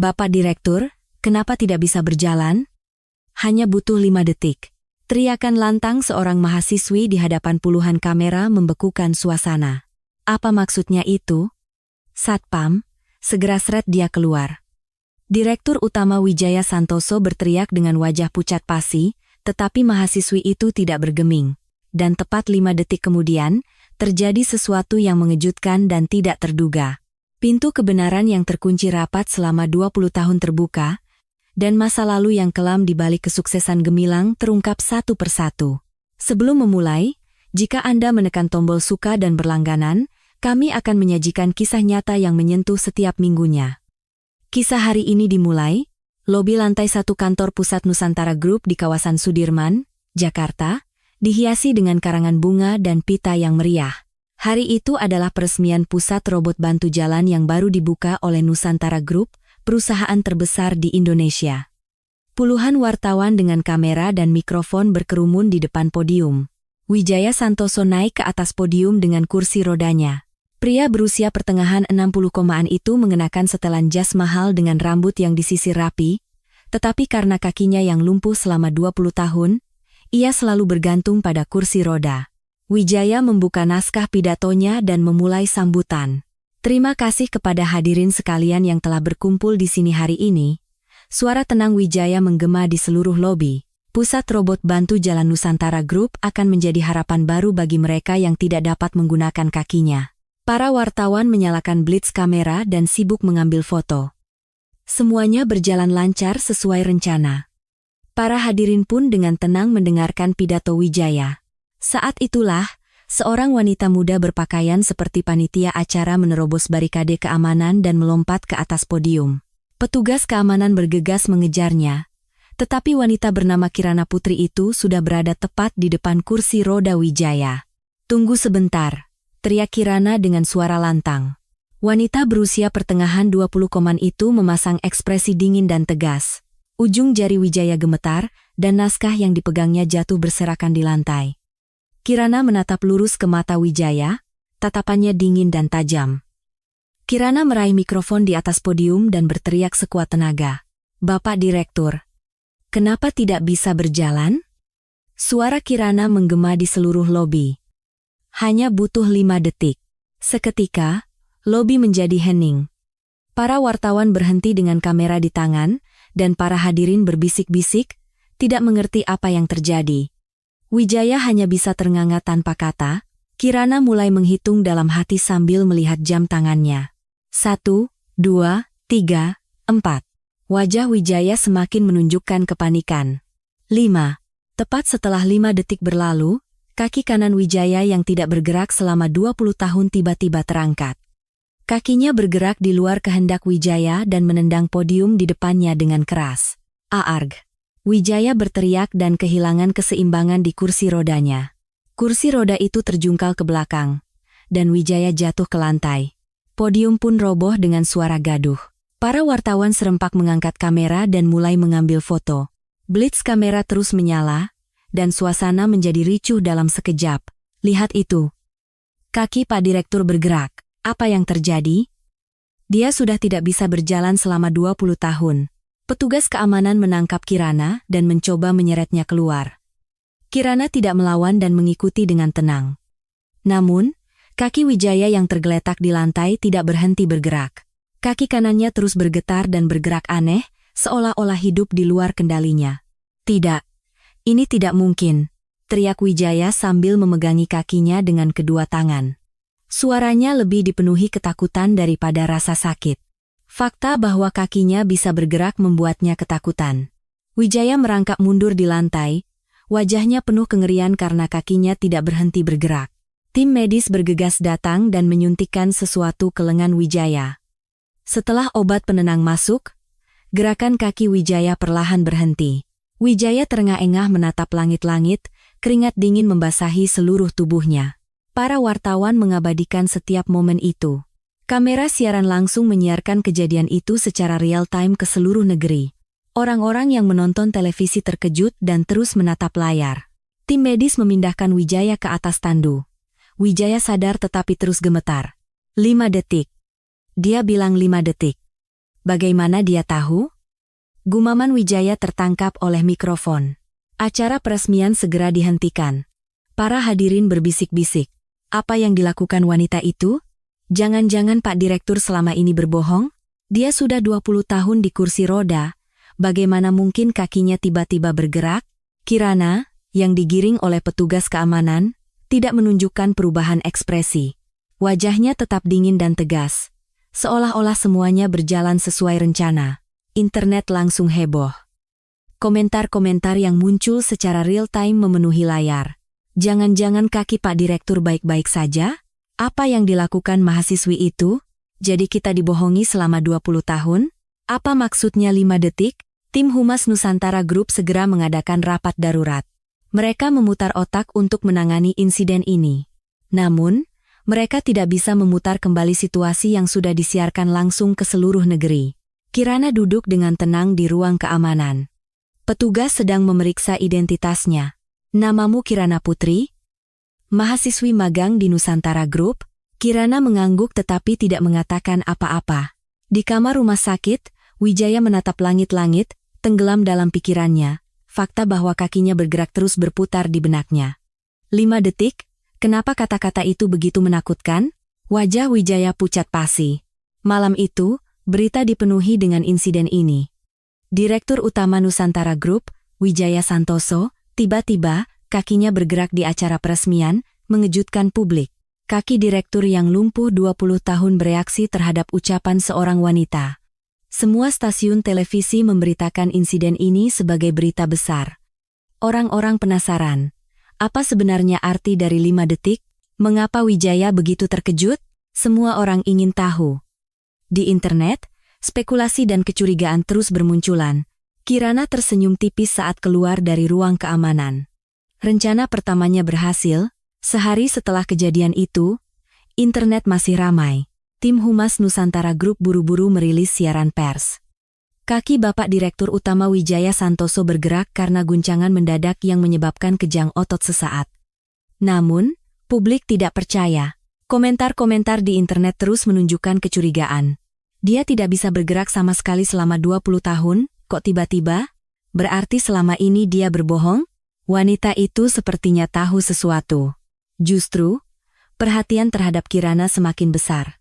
Bapak Direktur, kenapa tidak bisa berjalan? Hanya butuh 5 detik. Teriakan lantang seorang mahasiswi di hadapan puluhan kamera membekukan suasana. Apa maksudnya itu? Satpam, segera seret dia keluar. Direktur Utama Wijaya Santoso berteriak dengan wajah pucat pasi, tetapi mahasiswi itu tidak bergeming. Dan tepat 5 detik kemudian, terjadi sesuatu yang mengejutkan dan tidak terduga. Pintu kebenaran yang terkunci rapat selama 20 tahun terbuka, dan masa lalu yang kelam di balik kesuksesan gemilang terungkap satu persatu. Sebelum memulai, jika Anda menekan tombol suka dan berlangganan, kami akan menyajikan kisah nyata yang menyentuh setiap minggunya. Kisah hari ini dimulai, lobi lantai 1 kantor pusat Nusantara Group di kawasan Sudirman, Jakarta, dihiasi dengan karangan bunga dan pita yang meriah. Hari itu adalah peresmian pusat robot bantu jalan yang baru dibuka oleh Nusantara Group, perusahaan terbesar di Indonesia. Puluhan wartawan dengan kamera dan mikrofon berkerumun di depan podium. Wijaya Santoso naik ke atas podium dengan kursi rodanya. Pria berusia pertengahan 60-an itu mengenakan setelan jas mahal dengan rambut yang disisir rapi, tetapi karena kakinya yang lumpuh selama 20 tahun, ia selalu bergantung pada kursi roda. Wijaya membuka naskah pidatonya dan memulai sambutan. Terima kasih kepada hadirin sekalian yang telah berkumpul di sini hari ini. Suara tenang Wijaya menggema di seluruh lobi. Pusat robot bantu jalan Nusantara Group akan menjadi harapan baru bagi mereka yang tidak dapat menggunakan kakinya. Para wartawan menyalakan blitz kamera dan sibuk mengambil foto. Semuanya berjalan lancar sesuai rencana. Para hadirin pun dengan tenang mendengarkan pidato Wijaya. Saat itulah, seorang wanita muda berpakaian seperti panitia acara menerobos barikade keamanan dan melompat ke atas podium. Petugas keamanan bergegas mengejarnya, tetapi wanita bernama Kirana Putri itu sudah berada tepat di depan kursi roda Wijaya. "Tunggu sebentar," teriak Kirana dengan suara lantang. Wanita berusia pertengahan 20-an itu memasang ekspresi dingin dan tegas. Ujung jari Wijaya gemetar, dan naskah yang dipegangnya jatuh berserakan di lantai. Kirana menatap lurus ke mata Wijaya, tatapannya dingin dan tajam. Kirana meraih mikrofon di atas podium dan berteriak sekuat tenaga. "Bapak Direktur, kenapa tidak bisa berjalan?" Suara Kirana menggema di seluruh lobi. Hanya butuh 5 detik. Seketika, lobi menjadi hening. Para wartawan berhenti dengan kamera di tangan, dan para hadirin berbisik-bisik, tidak mengerti apa yang terjadi. Wijaya hanya bisa ternganga tanpa kata. Kirana mulai menghitung dalam hati sambil melihat jam tangannya. 1, 2, 3, 4. Wajah Wijaya semakin menunjukkan kepanikan. 5. Tepat setelah 5 detik berlalu, kaki kanan Wijaya yang tidak bergerak selama 20 tahun tiba-tiba terangkat. Kakinya bergerak di luar kehendak Wijaya dan menendang podium di depannya dengan keras. "Aarg!" Wijaya berteriak dan kehilangan keseimbangan di kursi rodanya. Kursi roda itu terjungkal ke belakang, dan Wijaya jatuh ke lantai. Podium pun roboh dengan suara gaduh. Para wartawan serempak mengangkat kamera dan mulai mengambil foto. Blitz kamera terus menyala, dan suasana menjadi ricuh dalam sekejap. "Lihat itu." Kaki Pak Direktur bergerak. Apa yang terjadi? Dia sudah tidak bisa berjalan selama 20 tahun. Petugas keamanan menangkap Kirana dan mencoba menyeretnya keluar. Kirana tidak melawan dan mengikuti dengan tenang. Namun, kaki Wijaya yang tergeletak di lantai tidak berhenti bergerak. Kaki kanannya terus bergetar dan bergerak aneh, seolah-olah hidup di luar kendalinya. "Tidak, ini tidak mungkin," teriak Wijaya sambil memegangi kakinya dengan kedua tangan. Suaranya lebih dipenuhi ketakutan daripada rasa sakit. Fakta bahwa kakinya bisa bergerak membuatnya ketakutan. Wijaya merangkak mundur di lantai, wajahnya penuh kengerian karena kakinya tidak berhenti bergerak. Tim medis bergegas datang dan menyuntikkan sesuatu ke lengan Wijaya. Setelah obat penenang masuk, gerakan kaki Wijaya perlahan berhenti. Wijaya terengah-engah menatap langit-langit, keringat dingin membasahi seluruh tubuhnya. Para wartawan mengabadikan setiap momen itu. Kamera siaran langsung menyiarkan kejadian itu secara real-time ke seluruh negeri. Orang-orang yang menonton televisi terkejut dan terus menatap layar. Tim medis memindahkan Wijaya ke atas tandu. Wijaya sadar tetapi terus gemetar. 5 detik. Dia bilang 5 detik. Bagaimana dia tahu? Gumaman Wijaya tertangkap oleh mikrofon. Acara peresmian segera dihentikan. Para hadirin berbisik-bisik. Apa yang dilakukan wanita itu? Jangan-jangan Pak Direktur selama ini berbohong? Dia sudah 20 tahun di kursi roda. Bagaimana mungkin kakinya tiba-tiba bergerak? Kirana, yang digiring oleh petugas keamanan, tidak menunjukkan perubahan ekspresi. Wajahnya tetap dingin dan tegas. Seolah-olah semuanya berjalan sesuai rencana. Internet langsung heboh. Komentar-komentar yang muncul secara real-time memenuhi layar. Jangan-jangan kaki Pak Direktur baik-baik saja? Apa yang dilakukan mahasiswi itu? Jadi kita dibohongi selama 20 tahun? Apa maksudnya 5 detik? Tim Humas Nusantara Group segera mengadakan rapat darurat. Mereka memutar otak untuk menangani insiden ini. Namun, mereka tidak bisa memutar kembali situasi yang sudah disiarkan langsung ke seluruh negeri. Kirana duduk dengan tenang di ruang keamanan. Petugas sedang memeriksa identitasnya. Namamu Kirana Putri? Mahasiswi magang di Nusantara Group? Kirana mengangguk tetapi tidak mengatakan apa-apa. Di kamar rumah sakit, Wijaya menatap langit-langit, tenggelam dalam pikirannya. Fakta bahwa kakinya bergerak terus berputar di benaknya. 5 detik? Kenapa kata-kata itu begitu menakutkan? Wajah Wijaya pucat pasi. Malam itu, berita dipenuhi dengan insiden ini. Direktur Utama Nusantara Group, Wijaya Santoso, tiba-tiba, kakinya bergerak di acara peresmian, mengejutkan publik. Kaki direktur yang lumpuh 20 tahun bereaksi terhadap ucapan seorang wanita. Semua stasiun televisi memberitakan insiden ini sebagai berita besar. Orang-orang penasaran. Apa sebenarnya arti dari 5 detik? Mengapa Wijaya begitu terkejut? Semua orang ingin tahu. Di internet, spekulasi dan kecurigaan terus bermunculan. Kirana tersenyum tipis saat keluar dari ruang keamanan. Rencana pertamanya berhasil. Sehari setelah kejadian itu, internet masih ramai. Tim Humas Nusantara Group buru-buru merilis siaran pers. Kaki Bapak Direktur Utama Wijaya Santoso bergerak karena guncangan mendadak yang menyebabkan kejang otot sesaat. Namun, publik tidak percaya. Komentar-komentar di internet terus menunjukkan kecurigaan. Dia tidak bisa bergerak sama sekali selama 20 tahun, kok tiba-tiba? Berarti selama ini dia berbohong? Wanita itu sepertinya tahu sesuatu. Justru, perhatian terhadap Kirana semakin besar.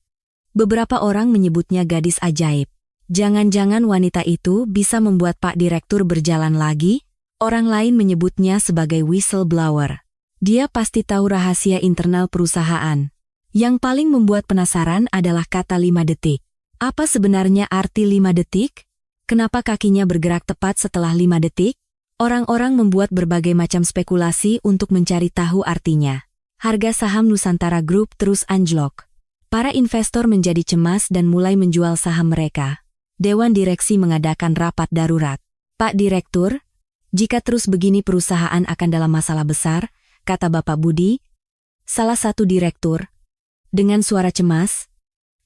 Beberapa orang menyebutnya gadis ajaib. Jangan-jangan wanita itu bisa membuat Pak Direktur berjalan lagi? Orang lain menyebutnya sebagai whistleblower. Dia pasti tahu rahasia internal perusahaan. Yang paling membuat penasaran adalah kata 5 detik. Apa sebenarnya arti 5 detik? Kenapa kakinya bergerak tepat setelah 5 detik? Orang-orang membuat berbagai macam spekulasi untuk mencari tahu artinya. Harga saham Nusantara Group terus anjlok. Para investor menjadi cemas dan mulai menjual saham mereka. Dewan Direksi mengadakan rapat darurat. Pak Direktur, jika terus begini perusahaan akan dalam masalah besar, kata Bapak Budi, salah satu direktur. Dengan suara cemas,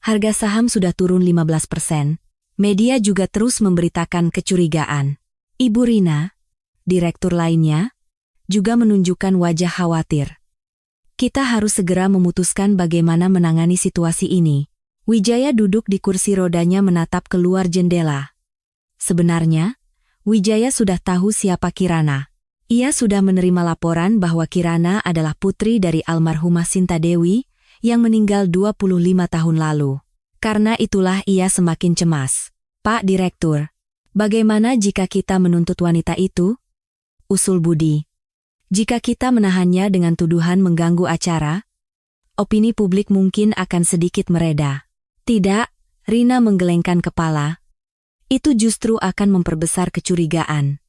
harga saham sudah turun 15%. Media juga terus memberitakan kecurigaan. Ibu Rina, direktur lainnya, juga menunjukkan wajah khawatir. Kita harus segera memutuskan bagaimana menangani situasi ini. Wijaya duduk di kursi rodanya menatap keluar jendela. Sebenarnya, Wijaya sudah tahu siapa Kirana. Ia sudah menerima laporan bahwa Kirana adalah putri dari almarhumah Sinta Dewi yang meninggal 25 tahun lalu. Karena itulah ia semakin cemas. Pak Direktur, bagaimana jika kita menuntut wanita itu? Usul Budi. Jika kita menahannya dengan tuduhan mengganggu acara, opini publik mungkin akan sedikit mereda. Tidak, Rina menggelengkan kepala. Itu justru akan memperbesar kecurigaan.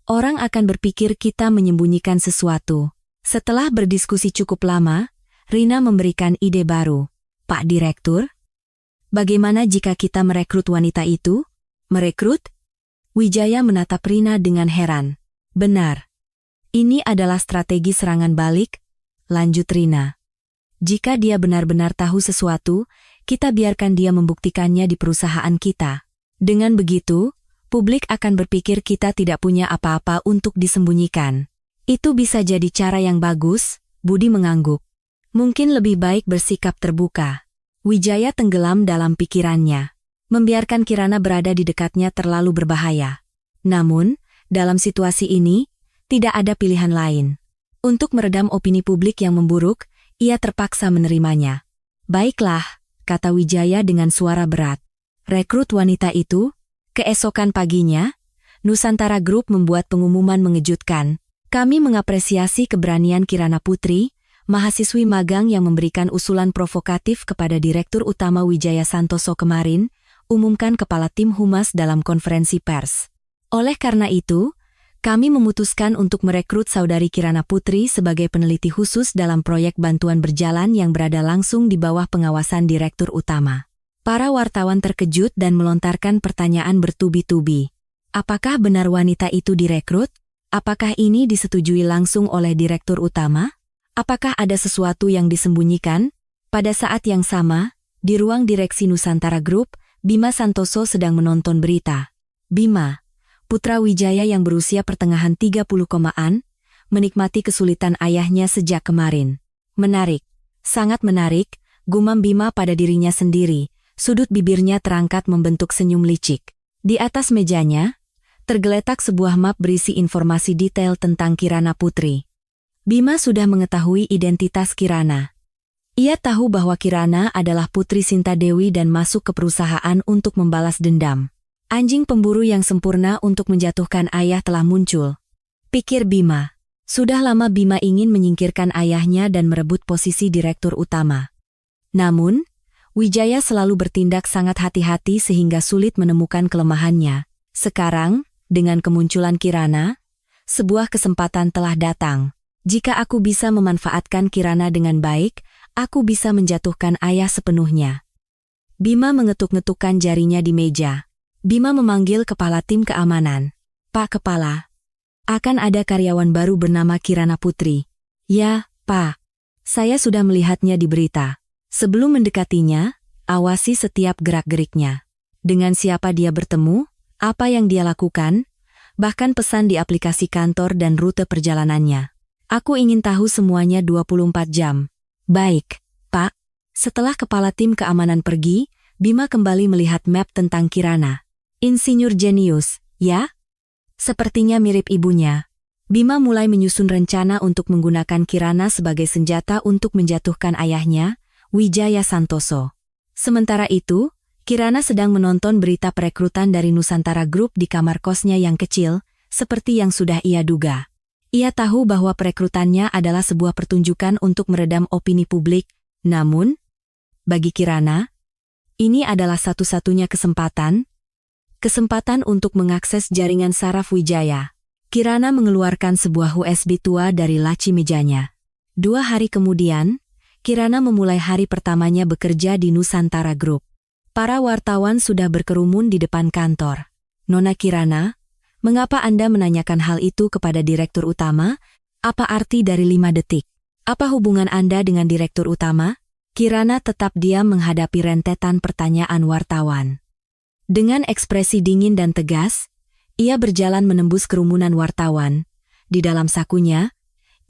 Orang akan berpikir kita menyembunyikan sesuatu. Setelah berdiskusi cukup lama, Rina memberikan ide baru. Pak Direktur, bagaimana jika kita merekrut wanita itu? Merekrut? Wijaya menatap Rina dengan heran. Benar. Ini adalah strategi serangan balik, lanjut Rina. Jika dia benar-benar tahu sesuatu, kita biarkan dia membuktikannya di perusahaan kita. Dengan begitu, publik akan berpikir kita tidak punya apa-apa untuk disembunyikan. Itu bisa jadi cara yang bagus, Budi mengangguk. Mungkin lebih baik bersikap terbuka. Wijaya tenggelam dalam pikirannya. Membiarkan Kirana berada di dekatnya terlalu berbahaya. Namun, dalam situasi ini, tidak ada pilihan lain. Untuk meredam opini publik yang memburuk, ia terpaksa menerimanya. Baiklah, kata Wijaya dengan suara berat. Rekrut wanita itu. Keesokan paginya, Nusantara Group membuat pengumuman mengejutkan. Kami mengapresiasi keberanian Kirana Putri, mahasiswi magang yang memberikan usulan provokatif kepada Direktur Utama Wijaya Santoso kemarin, umumkan Kepala Tim Humas dalam konferensi pers. Oleh karena itu, kami memutuskan untuk merekrut Saudari Kirana Putri sebagai peneliti khusus dalam proyek bantuan berjalan yang berada langsung di bawah pengawasan Direktur Utama. Para wartawan terkejut dan melontarkan pertanyaan bertubi-tubi. Apakah benar wanita itu direkrut? Apakah ini disetujui langsung oleh Direktur Utama? Apakah ada sesuatu yang disembunyikan? Pada saat yang sama, di ruang direksi Nusantara Group, Bima Santoso sedang menonton berita. Bima, putra Wijaya yang berusia pertengahan 30-an, menikmati kesulitan ayahnya sejak kemarin. Menarik, sangat menarik, gumam Bima pada dirinya sendiri, sudut bibirnya terangkat membentuk senyum licik. Di atas mejanya, tergeletak sebuah map berisi informasi detail tentang Kirana Putri. Bima sudah mengetahui identitas Kirana. Ia tahu bahwa Kirana adalah putri Sinta Dewi dan masuk ke perusahaan untuk membalas dendam. Anjing pemburu yang sempurna untuk menjatuhkan ayah telah muncul. Pikir Bima. Sudah lama Bima ingin menyingkirkan ayahnya dan merebut posisi Direktur Utama. Namun, Wijaya selalu bertindak sangat hati-hati sehingga sulit menemukan kelemahannya. Sekarang, dengan kemunculan Kirana, sebuah kesempatan telah datang. Jika aku bisa memanfaatkan Kirana dengan baik, aku bisa menjatuhkan ayah sepenuhnya. Bima mengetuk-ngetukkan jarinya di meja. Bima memanggil kepala tim keamanan. Pak Kepala, akan ada karyawan baru bernama Kirana Putri. Ya, Pak. Saya sudah melihatnya di berita. Sebelum mendekatinya, awasi setiap gerak-geriknya. Dengan siapa dia bertemu, apa yang dia lakukan, bahkan pesan di aplikasi kantor dan rute perjalanannya. Aku ingin tahu semuanya 24 jam. Baik, Pak. Setelah kepala tim keamanan pergi, Bima kembali melihat map tentang Kirana. Insinyur jenius, ya? Sepertinya mirip ibunya. Bima mulai menyusun rencana untuk menggunakan Kirana sebagai senjata untuk menjatuhkan ayahnya, Wijaya Santoso. Sementara itu, Kirana sedang menonton berita perekrutan dari Nusantara Group di kamar kosnya yang kecil, seperti yang sudah ia duga. Ia tahu bahwa perekrutannya adalah sebuah pertunjukan untuk meredam opini publik, namun, bagi Kirana, ini adalah satu-satunya kesempatan untuk mengakses jaringan saraf Wijaya. Kirana mengeluarkan sebuah USB tua dari laci mejanya. 2 hari kemudian, Kirana memulai hari pertamanya bekerja di Nusantara Group. Para wartawan sudah berkerumun di depan kantor. Nona Kirana, mengapa Anda menanyakan hal itu kepada Direktur Utama? Apa arti dari 5 detik? Apa hubungan Anda dengan Direktur Utama? Kirana tetap diam menghadapi rentetan pertanyaan wartawan. Dengan ekspresi dingin dan tegas, ia berjalan menembus kerumunan wartawan. Di dalam sakunya,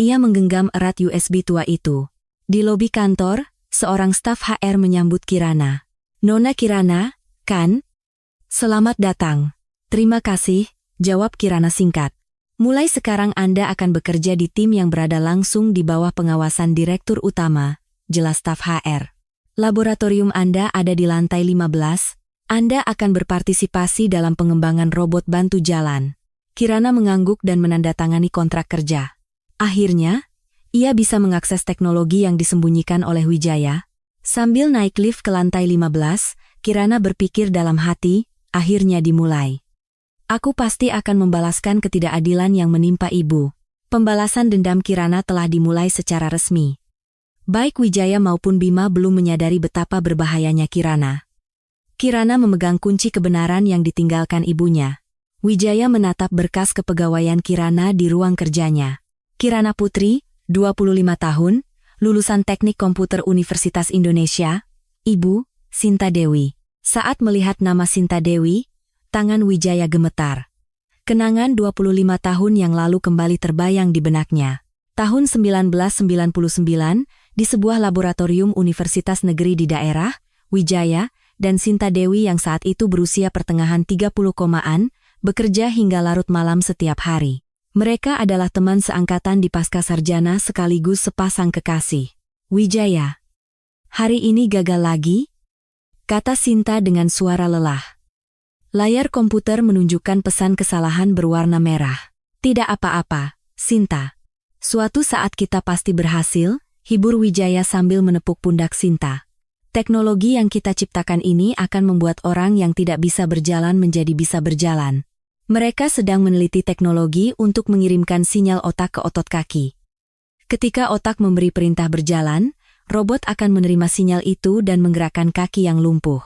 ia menggenggam erat USB tua itu. Di lobi kantor, seorang staf HR menyambut Kirana. Nona Kirana, kan? Selamat datang. Terima kasih, jawab Kirana singkat. Mulai sekarang Anda akan bekerja di tim yang berada langsung di bawah pengawasan Direktur Utama, jelas staf HR. Laboratorium Anda ada di lantai 15, Anda akan berpartisipasi dalam pengembangan robot bantu jalan. Kirana mengangguk dan menandatangani kontrak kerja. Akhirnya, ia bisa mengakses teknologi yang disembunyikan oleh Wijaya. Sambil naik lift ke lantai 15, Kirana berpikir dalam hati, akhirnya dimulai. Aku pasti akan membalaskan ketidakadilan yang menimpa ibu. Pembalasan dendam Kirana telah dimulai secara resmi. Baik Wijaya maupun Bima belum menyadari betapa berbahayanya Kirana. Kirana memegang kunci kebenaran yang ditinggalkan ibunya. Wijaya menatap berkas kepegawaian Kirana di ruang kerjanya. Kirana Putri, 25 tahun, lulusan Teknik Komputer Universitas Indonesia, Ibu, Sinta Dewi. Saat melihat nama Sinta Dewi, tangan Wijaya gemetar. Kenangan 25 tahun yang lalu kembali terbayang di benaknya. Tahun 1999, di sebuah laboratorium Universitas Negeri di daerah, Wijaya, dan Sinta Dewi yang saat itu berusia pertengahan 30-an, bekerja hingga larut malam setiap hari. Mereka adalah teman seangkatan di Pascasarjana sekaligus sepasang kekasih. Wijaya, hari ini gagal lagi? Kata Sinta dengan suara lelah. Layar komputer menunjukkan pesan kesalahan berwarna merah. Tidak apa-apa, Sinta. Suatu saat kita pasti berhasil, hibur Wijaya sambil menepuk pundak Sinta. Teknologi yang kita ciptakan ini akan membuat orang yang tidak bisa berjalan menjadi bisa berjalan. Mereka sedang meneliti teknologi untuk mengirimkan sinyal otak ke otot kaki. Ketika otak memberi perintah berjalan, robot akan menerima sinyal itu dan menggerakkan kaki yang lumpuh.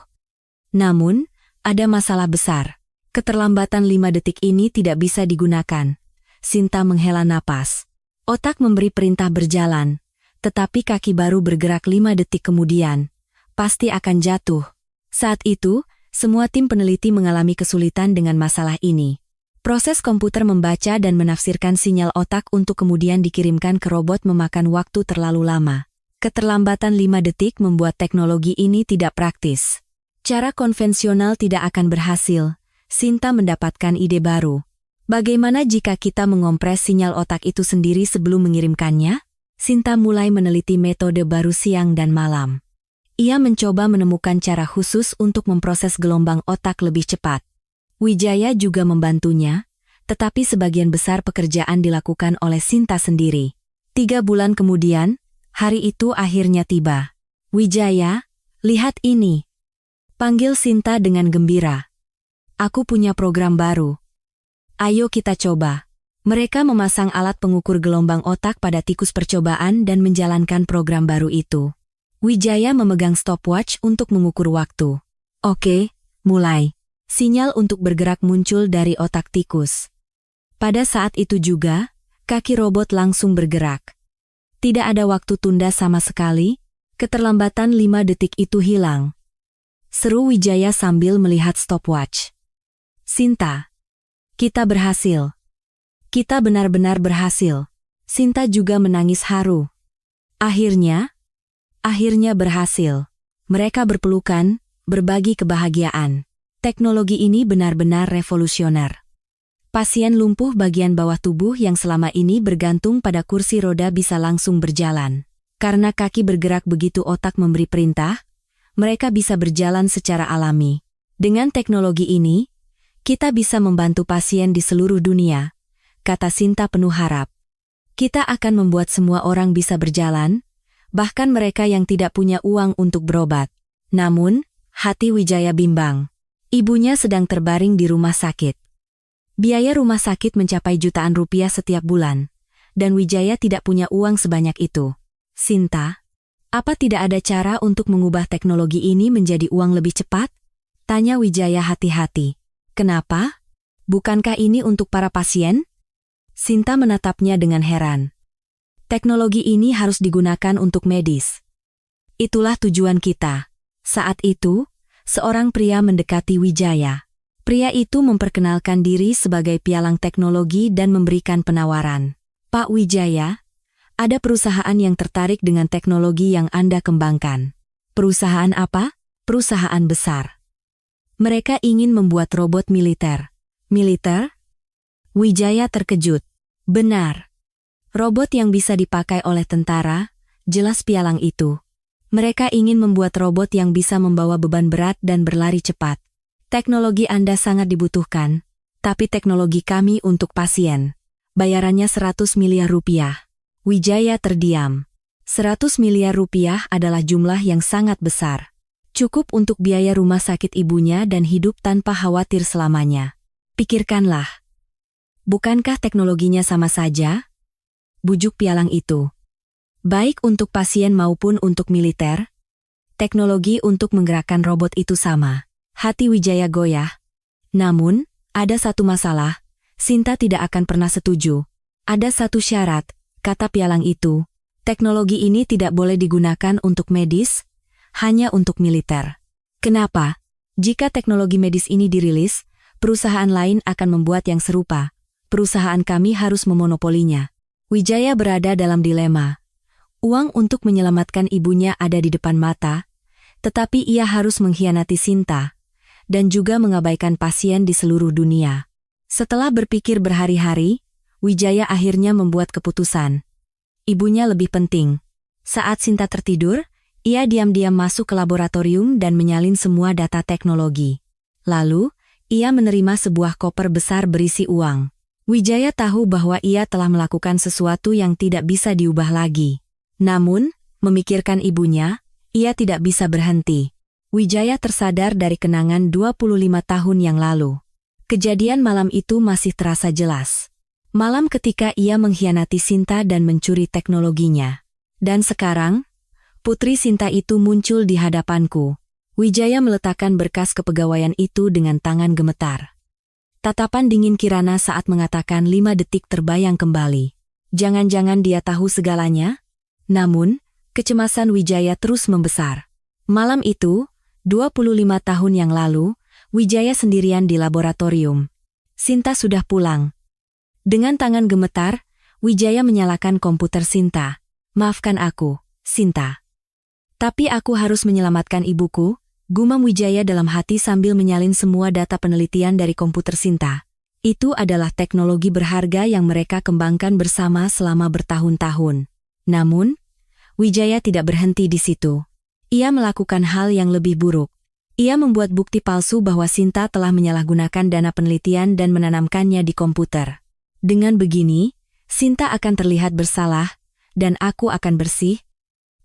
Namun, ada masalah besar. Keterlambatan 5 detik ini tidak bisa digunakan. Sinta menghela napas. Otak memberi perintah berjalan, tetapi kaki baru bergerak 5 detik kemudian. Pasti akan jatuh. Saat itu, semua tim peneliti mengalami kesulitan dengan masalah ini. Proses komputer membaca dan menafsirkan sinyal otak untuk kemudian dikirimkan ke robot memakan waktu terlalu lama. Keterlambatan 5 detik membuat teknologi ini tidak praktis. Cara konvensional tidak akan berhasil. Sinta mendapatkan ide baru. Bagaimana jika kita mengompres sinyal otak itu sendiri sebelum mengirimkannya? Sinta mulai meneliti metode baru siang dan malam. Ia mencoba menemukan cara khusus untuk memproses gelombang otak lebih cepat. Wijaya juga membantunya, tetapi sebagian besar pekerjaan dilakukan oleh Sinta sendiri. 3 bulan kemudian, hari itu akhirnya tiba. Wijaya, lihat ini. Panggil Sinta dengan gembira. Aku punya program baru. Ayo kita coba. Mereka memasang alat pengukur gelombang otak pada tikus percobaan dan menjalankan program baru itu. Wijaya memegang stopwatch untuk mengukur waktu. Oke, mulai. Sinyal untuk bergerak muncul dari otak tikus. Pada saat itu juga, kaki robot langsung bergerak. Tidak ada waktu tunda sama sekali, keterlambatan 5 detik itu hilang. Seru Wijaya sambil melihat stopwatch. Sinta, kita berhasil. Kita benar-benar berhasil. Sinta juga menangis haru. Akhirnya berhasil. Mereka berpelukan, berbagi kebahagiaan. Teknologi ini benar-benar revolusioner. Pasien lumpuh bagian bawah tubuh yang selama ini bergantung pada kursi roda bisa langsung berjalan. Karena kaki bergerak begitu otak memberi perintah, mereka bisa berjalan secara alami. Dengan teknologi ini, kita bisa membantu pasien di seluruh dunia, kata Sinta penuh harap. Kita akan membuat semua orang bisa berjalan, bahkan mereka yang tidak punya uang untuk berobat. Namun, hati Wijaya bimbang. Ibunya sedang terbaring di rumah sakit. Biaya rumah sakit mencapai jutaan rupiah setiap bulan, dan Wijaya tidak punya uang sebanyak itu. Sinta, apa tidak ada cara untuk mengubah teknologi ini menjadi uang lebih cepat? Tanya Wijaya hati-hati. Kenapa? Bukankah ini untuk para pasien? Sinta menatapnya dengan heran. Teknologi ini harus digunakan untuk medis. Itulah tujuan kita. Saat itu, seorang pria mendekati Wijaya. Pria itu memperkenalkan diri sebagai pialang teknologi dan memberikan penawaran. Pak Wijaya, ada perusahaan yang tertarik dengan teknologi yang Anda kembangkan. Perusahaan apa? Perusahaan besar. Mereka ingin membuat robot militer. Militer? Wijaya terkejut. Benar. Robot yang bisa dipakai oleh tentara, jelas pialang itu. Mereka ingin membuat robot yang bisa membawa beban berat dan berlari cepat. Teknologi Anda sangat dibutuhkan, tapi teknologi kami untuk pasien. Bayarannya 100 miliar rupiah. Wijaya terdiam. 100 miliar rupiah adalah jumlah yang sangat besar. Cukup untuk biaya rumah sakit ibunya dan hidup tanpa khawatir selamanya. Pikirkanlah. Bukankah teknologinya sama saja? Bujuk pialang itu. Baik untuk pasien maupun untuk militer, teknologi untuk menggerakkan robot itu sama. Hati Wijaya goyah. Namun, ada satu masalah, Sinta tidak akan pernah setuju. Ada satu syarat, kata pialang itu, teknologi ini tidak boleh digunakan untuk medis, hanya untuk militer. Kenapa? Jika teknologi medis ini dirilis, perusahaan lain akan membuat yang serupa. Perusahaan kami harus memonopolinya. Wijaya berada dalam dilema. Uang untuk menyelamatkan ibunya ada di depan mata, Tetapi ia harus mengkhianati Sinta dan juga mengabaikan pasien di seluruh dunia. Setelah berpikir berhari-hari, Wijaya akhirnya membuat keputusan. Ibunya lebih penting. Saat Sinta tertidur, ia diam-diam masuk ke laboratorium dan menyalin semua data teknologi. Lalu, ia menerima sebuah koper besar berisi uang. Wijaya tahu bahwa ia telah melakukan sesuatu yang tidak bisa diubah lagi. Namun, memikirkan ibunya, ia tidak bisa berhenti. Wijaya tersadar dari kenangan 25 tahun yang lalu. Kejadian malam itu masih terasa jelas. Malam ketika ia mengkhianati Sinta dan mencuri teknologinya. Dan sekarang, putri Sinta itu muncul di hadapanku. Wijaya meletakkan berkas kepegawaian itu dengan tangan gemetar. Tatapan dingin Kirana saat mengatakan 5 detik terbayang kembali. Jangan-jangan dia tahu segalanya? Namun, kecemasan Wijaya terus membesar. Malam itu, 25 tahun yang lalu, Wijaya sendirian di laboratorium. Sinta sudah pulang. Dengan tangan gemetar, Wijaya menyalakan komputer Sinta. Maafkan aku, Sinta. Tapi aku harus menyelamatkan ibuku, gumam Wijaya dalam hati sambil menyalin semua data penelitian dari komputer Sinta. Itu adalah teknologi berharga yang mereka kembangkan bersama selama bertahun-tahun. Namun, Wijaya tidak berhenti di situ. Ia melakukan hal yang lebih buruk. Ia membuat bukti palsu bahwa Sinta telah menyalahgunakan dana penelitian dan menanamkannya di komputer. Dengan begini, Sinta akan terlihat bersalah, dan aku akan bersih.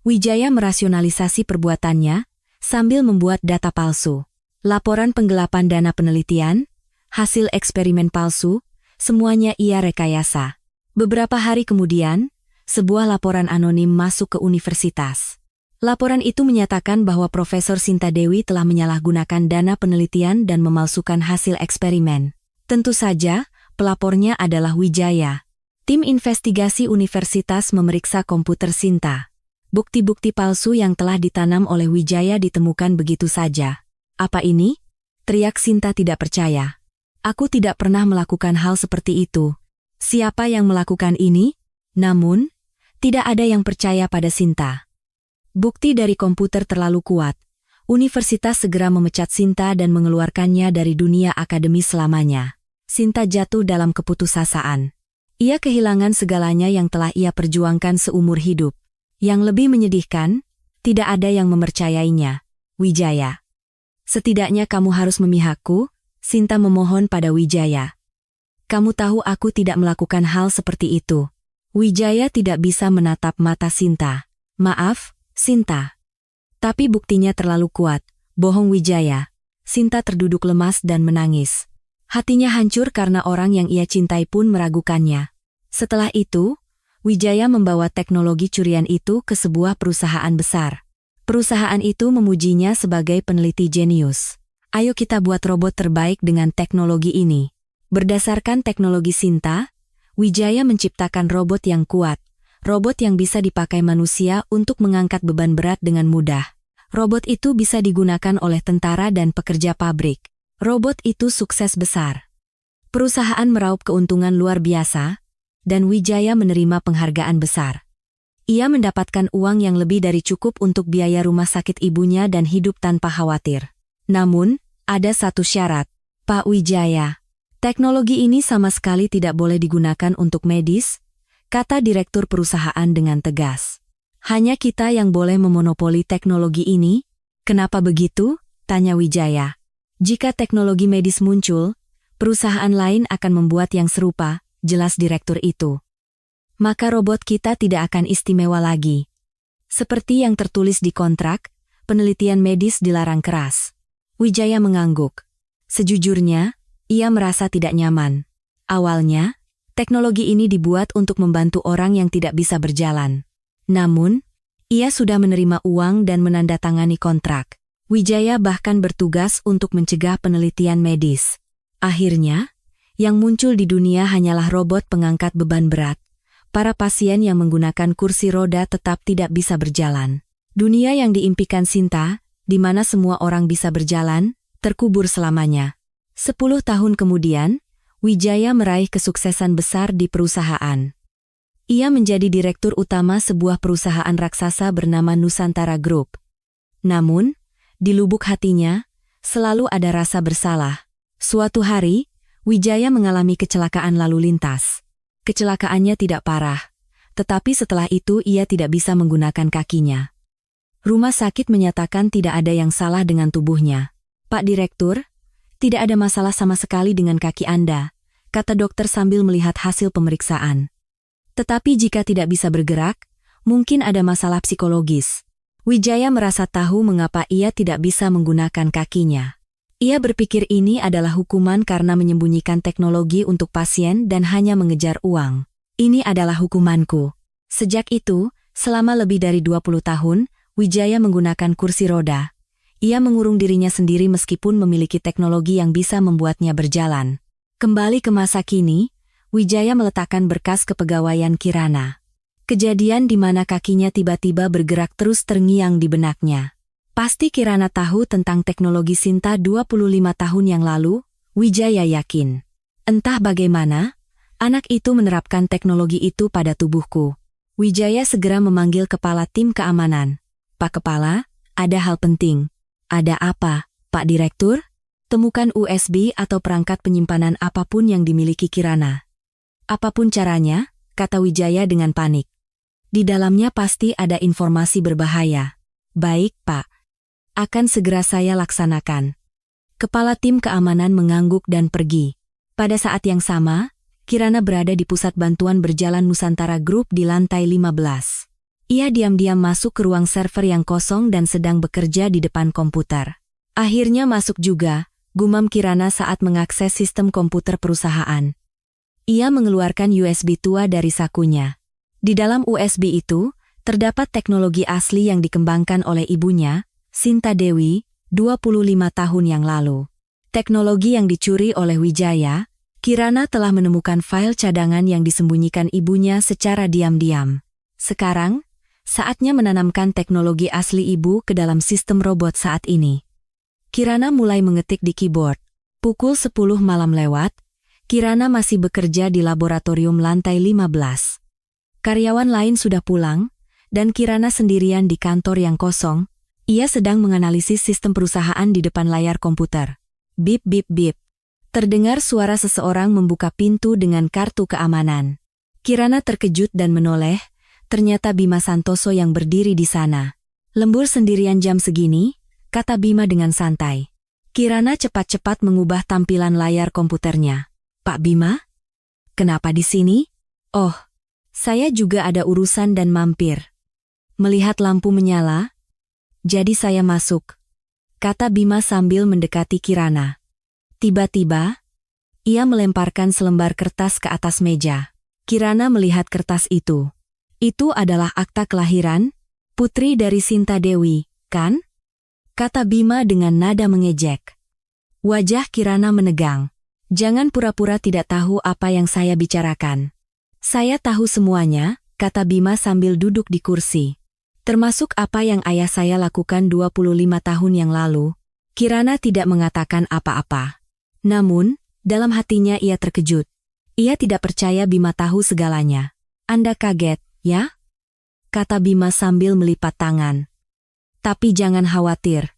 Wijaya merasionalisasi perbuatannya, sambil membuat data palsu. Laporan penggelapan dana penelitian, hasil eksperimen palsu, semuanya ia rekayasa. Beberapa hari kemudian, sebuah laporan anonim masuk ke universitas. Laporan itu menyatakan bahwa Profesor Sinta Dewi telah menyalahgunakan dana penelitian dan memalsukan hasil eksperimen. Tentu saja, pelapornya adalah Wijaya. Tim investigasi universitas memeriksa komputer Sinta. Bukti-bukti palsu yang telah ditanam oleh Wijaya ditemukan begitu saja. Apa ini? Teriak Sinta tidak percaya. Aku tidak pernah melakukan hal seperti itu. Siapa yang melakukan ini? Namun, tidak ada yang percaya pada Sinta. Bukti dari komputer terlalu kuat. Universitas segera memecat Sinta dan mengeluarkannya dari dunia akademis selamanya. Sinta jatuh dalam keputusasaan. Ia kehilangan segalanya yang telah ia perjuangkan seumur hidup. Yang lebih menyedihkan, tidak ada yang mempercayainya. Wijaya. Setidaknya kamu harus memihakku, Sinta memohon pada Wijaya. Kamu tahu aku tidak melakukan hal seperti itu. Wijaya tidak bisa menatap mata Sinta. Maaf, Sinta. Tapi buktinya terlalu kuat. Bohong Wijaya. Sinta terduduk lemas dan menangis. Hatinya hancur karena orang yang ia cintai pun meragukannya. Setelah itu, Wijaya membawa teknologi curian itu ke sebuah perusahaan besar. Perusahaan itu memujinya sebagai peneliti jenius. Ayo kita buat robot terbaik dengan teknologi ini. Berdasarkan teknologi Sinta, Wijaya menciptakan robot yang kuat. Robot yang bisa dipakai manusia untuk mengangkat beban berat dengan mudah. Robot itu bisa digunakan oleh tentara dan pekerja pabrik. Robot itu sukses besar. Perusahaan meraup keuntungan luar biasa, dan Wijaya menerima penghargaan besar. Ia mendapatkan uang yang lebih dari cukup untuk biaya rumah sakit ibunya dan hidup tanpa khawatir. Namun, ada satu syarat. Pak Wijaya, teknologi ini sama sekali tidak boleh digunakan untuk medis, kata direktur perusahaan dengan tegas. Hanya kita yang boleh memonopoli teknologi ini. Kenapa begitu? Tanya Wijaya. Jika teknologi medis muncul, perusahaan lain akan membuat yang serupa, jelas direktur itu. Maka robot kita tidak akan istimewa lagi. Seperti yang tertulis di kontrak, penelitian medis dilarang keras. Wijaya mengangguk. Sejujurnya, ia merasa tidak nyaman. Awalnya, teknologi ini dibuat untuk membantu orang yang tidak bisa berjalan. Namun, ia sudah menerima uang dan menandatangani kontrak. Wijaya bahkan bertugas untuk mencegah penelitian medis. Akhirnya, yang muncul di dunia hanyalah robot pengangkat beban berat. Para pasien yang menggunakan kursi roda tetap tidak bisa berjalan. Dunia yang diimpikan Sinta, di mana semua orang bisa berjalan, terkubur selamanya. 10 tahun kemudian, Wijaya meraih kesuksesan besar di perusahaan. Ia menjadi direktur utama sebuah perusahaan raksasa bernama Nusantara Group. Namun, Di lubuk hatinya, selalu ada rasa bersalah. Suatu hari, Wijaya mengalami kecelakaan lalu lintas. Kecelakaannya tidak parah, tetapi setelah itu ia tidak bisa menggunakan kakinya. Rumah sakit menyatakan tidak ada yang salah dengan tubuhnya. "Pak Direktur, tidak ada masalah sama sekali dengan kaki Anda," kata dokter sambil melihat hasil pemeriksaan. "Tetapi jika tidak bisa bergerak, mungkin ada masalah psikologis." Wijaya merasa tahu mengapa ia tidak bisa menggunakan kakinya. Ia berpikir ini adalah hukuman karena menyembunyikan teknologi untuk pasien dan hanya mengejar uang. "Ini adalah hukumanku." Sejak itu, selama lebih dari 20 tahun, Wijaya menggunakan kursi roda. Ia mengurung dirinya sendiri meskipun memiliki teknologi yang bisa membuatnya berjalan. Kembali ke masa kini, Wijaya meletakkan berkas kepegawaian Kirana. Kejadian di mana kakinya tiba-tiba bergerak terus terngiang di benaknya. Pasti Kirana tahu tentang teknologi Sinta 25 tahun yang lalu, Wijaya yakin. Entah bagaimana, anak itu menerapkan teknologi itu pada tubuhku. Wijaya segera memanggil kepala tim keamanan. "Pak Kepala, ada hal penting." "Ada apa, Pak Direktur?" "Temukan USB atau perangkat penyimpanan apapun yang dimiliki Kirana." "Apapun caranya," kata Wijaya dengan panik. "Di dalamnya pasti ada informasi berbahaya." "Baik, Pak. Akan segera saya laksanakan." Kepala tim keamanan mengangguk dan pergi. Pada saat yang sama, Kirana berada di pusat bantuan berjalan Nusantara Group di lantai 15. Ia diam-diam masuk ke ruang server yang kosong dan sedang bekerja di depan komputer. "Akhirnya masuk juga," gumam Kirana saat mengakses sistem komputer perusahaan. Ia mengeluarkan USB tua dari sakunya. Di dalam USB itu, terdapat teknologi asli yang dikembangkan oleh ibunya, Sinta Dewi, 25 tahun yang lalu. Teknologi yang dicuri oleh Wijaya, Kirana telah menemukan file cadangan yang disembunyikan ibunya secara diam-diam. Sekarang, saatnya menanamkan teknologi asli ibu ke dalam sistem robot saat ini. Kirana mulai mengetik di keyboard. Pukul 10 malam lewat, Kirana masih bekerja di laboratorium lantai 15. Karyawan lain sudah pulang, dan Kirana sendirian di kantor yang kosong. Ia sedang menganalisis sistem perusahaan di depan layar komputer. Bip bip bip. Terdengar suara seseorang membuka pintu dengan kartu keamanan. Kirana terkejut dan menoleh, ternyata Bima Santoso yang berdiri di sana. "Lembur sendirian jam segini?" kata Bima dengan santai. Kirana cepat-cepat mengubah tampilan layar komputernya. "Pak Bima? Kenapa di sini?" "Oh, saya juga ada urusan dan mampir." Melihat lampu menyala, "Jadi saya masuk," kata Bima sambil mendekati Kirana. Tiba-tiba, ia melemparkan selembar kertas ke atas meja. Kirana melihat kertas itu. "Itu adalah akta kelahiran, putri dari Sinta Dewi, kan?" kata Bima dengan nada mengejek. Wajah Kirana menegang. "Jangan pura-pura tidak tahu apa yang saya bicarakan." "Saya tahu semuanya," kata Bima sambil duduk di kursi. "Termasuk apa yang ayah saya lakukan 25 tahun yang lalu." Kirana tidak mengatakan apa-apa. Namun, dalam hatinya ia terkejut. Ia tidak percaya Bima tahu segalanya. "Anda kaget, ya?" kata Bima sambil melipat tangan. "Tapi jangan khawatir.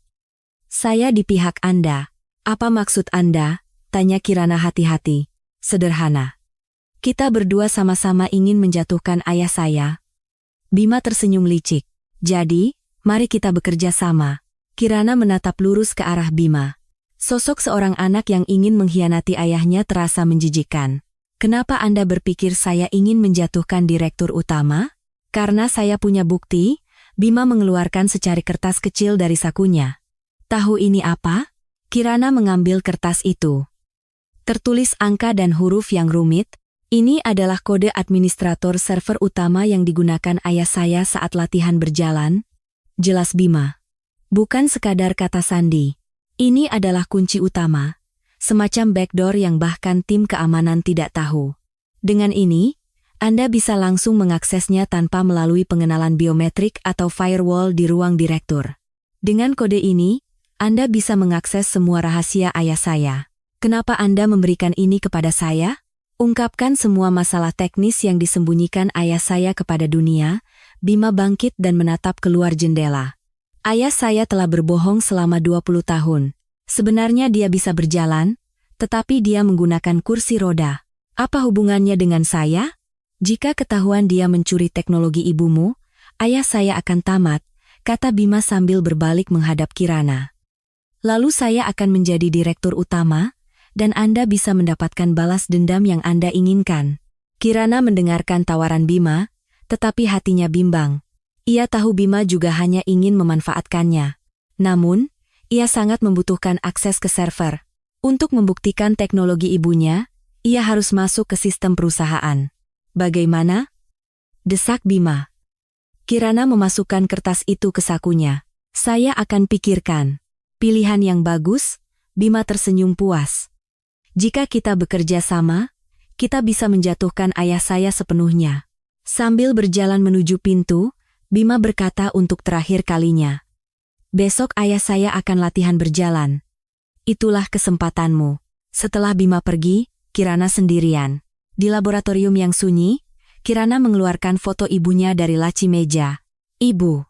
Saya di pihak Anda." "Apa maksud Anda?" tanya Kirana hati-hati. "Sederhana. Kita berdua sama-sama ingin menjatuhkan ayah saya." Bima tersenyum licik. "Jadi, mari kita bekerja sama." Kirana menatap lurus ke arah Bima. Sosok seorang anak yang ingin mengkhianati ayahnya terasa menjijikkan. "Kenapa Anda berpikir saya ingin menjatuhkan direktur utama?" "Karena saya punya bukti." Bima mengeluarkan secari kertas kecil dari sakunya. "Tahu ini apa?" Kirana mengambil kertas itu. Tertulis angka dan huruf yang rumit. "Ini adalah kode administrator server utama yang digunakan ayah saya saat latihan berjalan," jelas Bima. "Bukan sekadar kata sandi. Ini adalah kunci utama, semacam backdoor yang bahkan tim keamanan tidak tahu. Dengan ini, Anda bisa langsung mengaksesnya tanpa melalui pengenalan biometrik atau firewall di ruang direktur. Dengan kode ini, Anda bisa mengakses semua rahasia ayah saya." "Kenapa Anda memberikan ini kepada saya?" "Ungkapkan semua masalah teknis yang disembunyikan ayah saya kepada dunia." Bima bangkit dan menatap keluar jendela. Ayah saya telah berbohong selama 20 tahun. Sebenarnya dia bisa berjalan, tetapi dia menggunakan kursi roda. Apa hubungannya dengan saya? Jika ketahuan dia mencuri teknologi ibumu, ayah saya akan tamat, kata Bima sambil berbalik menghadap Kirana. Lalu saya akan menjadi direktur utama, dan Anda bisa mendapatkan balas dendam yang Anda inginkan. Kirana mendengarkan tawaran Bima, tetapi hatinya bimbang. Ia tahu Bima juga hanya ingin memanfaatkannya. Namun, ia sangat membutuhkan akses ke server. Untuk membuktikan teknologi ibunya, ia harus masuk ke sistem perusahaan. Bagaimana? Desak Bima. Kirana memasukkan kertas itu ke sakunya. Saya akan pikirkan. Pilihan yang bagus, Bima tersenyum puas. Jika kita bekerja sama, kita bisa menjatuhkan ayah saya sepenuhnya. Sambil berjalan menuju pintu, Bima berkata untuk terakhir kalinya. Besok ayah saya akan latihan berjalan. Itulah kesempatanmu. Setelah Bima pergi, Kirana sendirian. Di laboratorium yang sunyi, Kirana mengeluarkan foto ibunya dari laci meja. Ibu.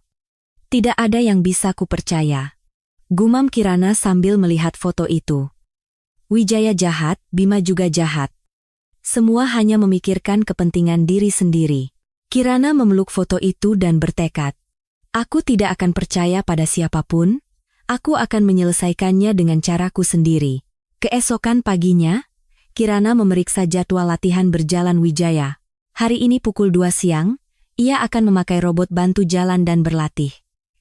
Tidak ada yang bisa kupercaya. Gumam Kirana sambil melihat foto itu. Wijaya jahat, Bima juga jahat. Semua hanya memikirkan kepentingan diri sendiri. Kirana memeluk foto itu dan bertekad. Aku tidak akan percaya pada siapapun, aku akan menyelesaikannya dengan caraku sendiri. Keesokan paginya, Kirana memeriksa jadwal latihan berjalan Wijaya. Hari ini pukul 2 siang, ia akan memakai robot bantu jalan dan berlatih.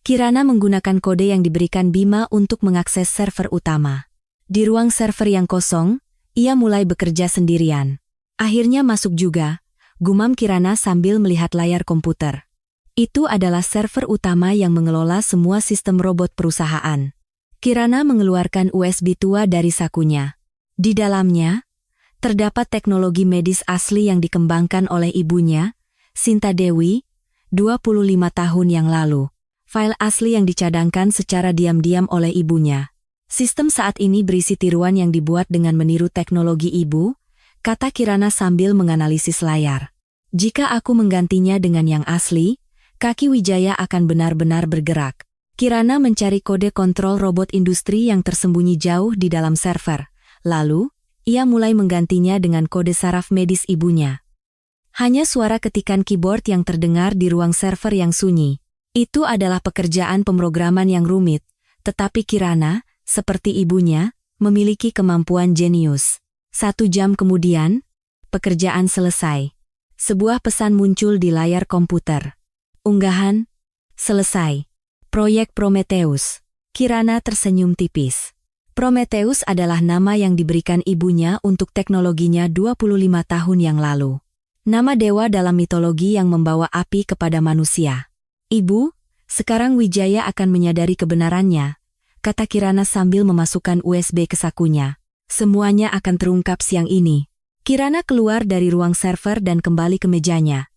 Kirana menggunakan kode yang diberikan Bima untuk mengakses server utama. Di ruang server yang kosong, ia mulai bekerja sendirian. Akhirnya masuk juga. Gumam Kirana sambil melihat layar komputer. Itu adalah server utama yang mengelola semua sistem robot perusahaan. Kirana mengeluarkan USB tua dari sakunya. Di dalamnya, terdapat teknologi medis asli yang dikembangkan oleh ibunya, Sinta Dewi, 25 tahun yang lalu. File asli yang dicadangkan secara diam-diam oleh ibunya. Sistem saat ini berisi tiruan yang dibuat dengan meniru teknologi ibu, kata Kirana sambil menganalisis layar. Jika aku menggantinya dengan yang asli, kaki Wijaya akan benar-benar bergerak. Kirana mencari kode kontrol robot industri yang tersembunyi jauh di dalam server. Lalu, ia mulai menggantinya dengan kode saraf medis ibunya. Hanya suara ketikan keyboard yang terdengar di ruang server yang sunyi. Itu adalah pekerjaan pemrograman yang rumit, tetapi Kirana, seperti ibunya, memiliki kemampuan jenius. 1 jam kemudian, pekerjaan selesai. Sebuah pesan muncul di layar komputer. Unggahan, selesai. Proyek Prometheus. Kirana tersenyum tipis. Prometheus adalah nama yang diberikan ibunya untuk teknologinya 25 tahun yang lalu. Nama dewa dalam mitologi yang membawa api kepada manusia. Ibu, sekarang Wijaya akan menyadari kebenarannya, kata Kirana sambil memasukkan USB ke sakunya. Semuanya akan terungkap siang ini. Kirana keluar dari ruang server dan kembali ke mejanya.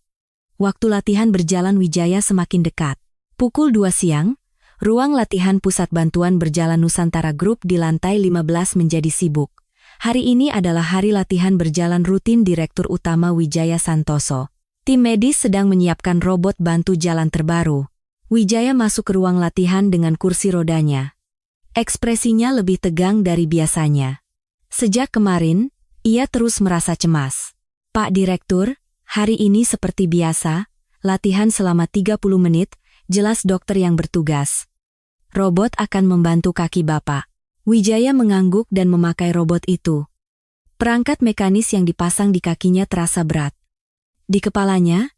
Waktu latihan berjalan Wijaya semakin dekat. Pukul 2 siang, ruang latihan Pusat Bantuan Berjalan Nusantara Group di lantai 15 menjadi sibuk. Hari ini adalah hari latihan berjalan rutin Direktur Utama Wijaya Santoso. Tim medis sedang menyiapkan robot bantu jalan terbaru. Wijaya masuk ke ruang latihan dengan kursi rodanya. Ekspresinya lebih tegang dari biasanya. Sejak kemarin, ia terus merasa cemas. Pak Direktur, hari ini seperti biasa, latihan selama 30 menit, jelas dokter yang bertugas. Robot akan membantu kaki Bapak. Wijaya mengangguk dan memakai robot itu. Perangkat mekanis yang dipasang di kakinya terasa berat. Di kepalanya,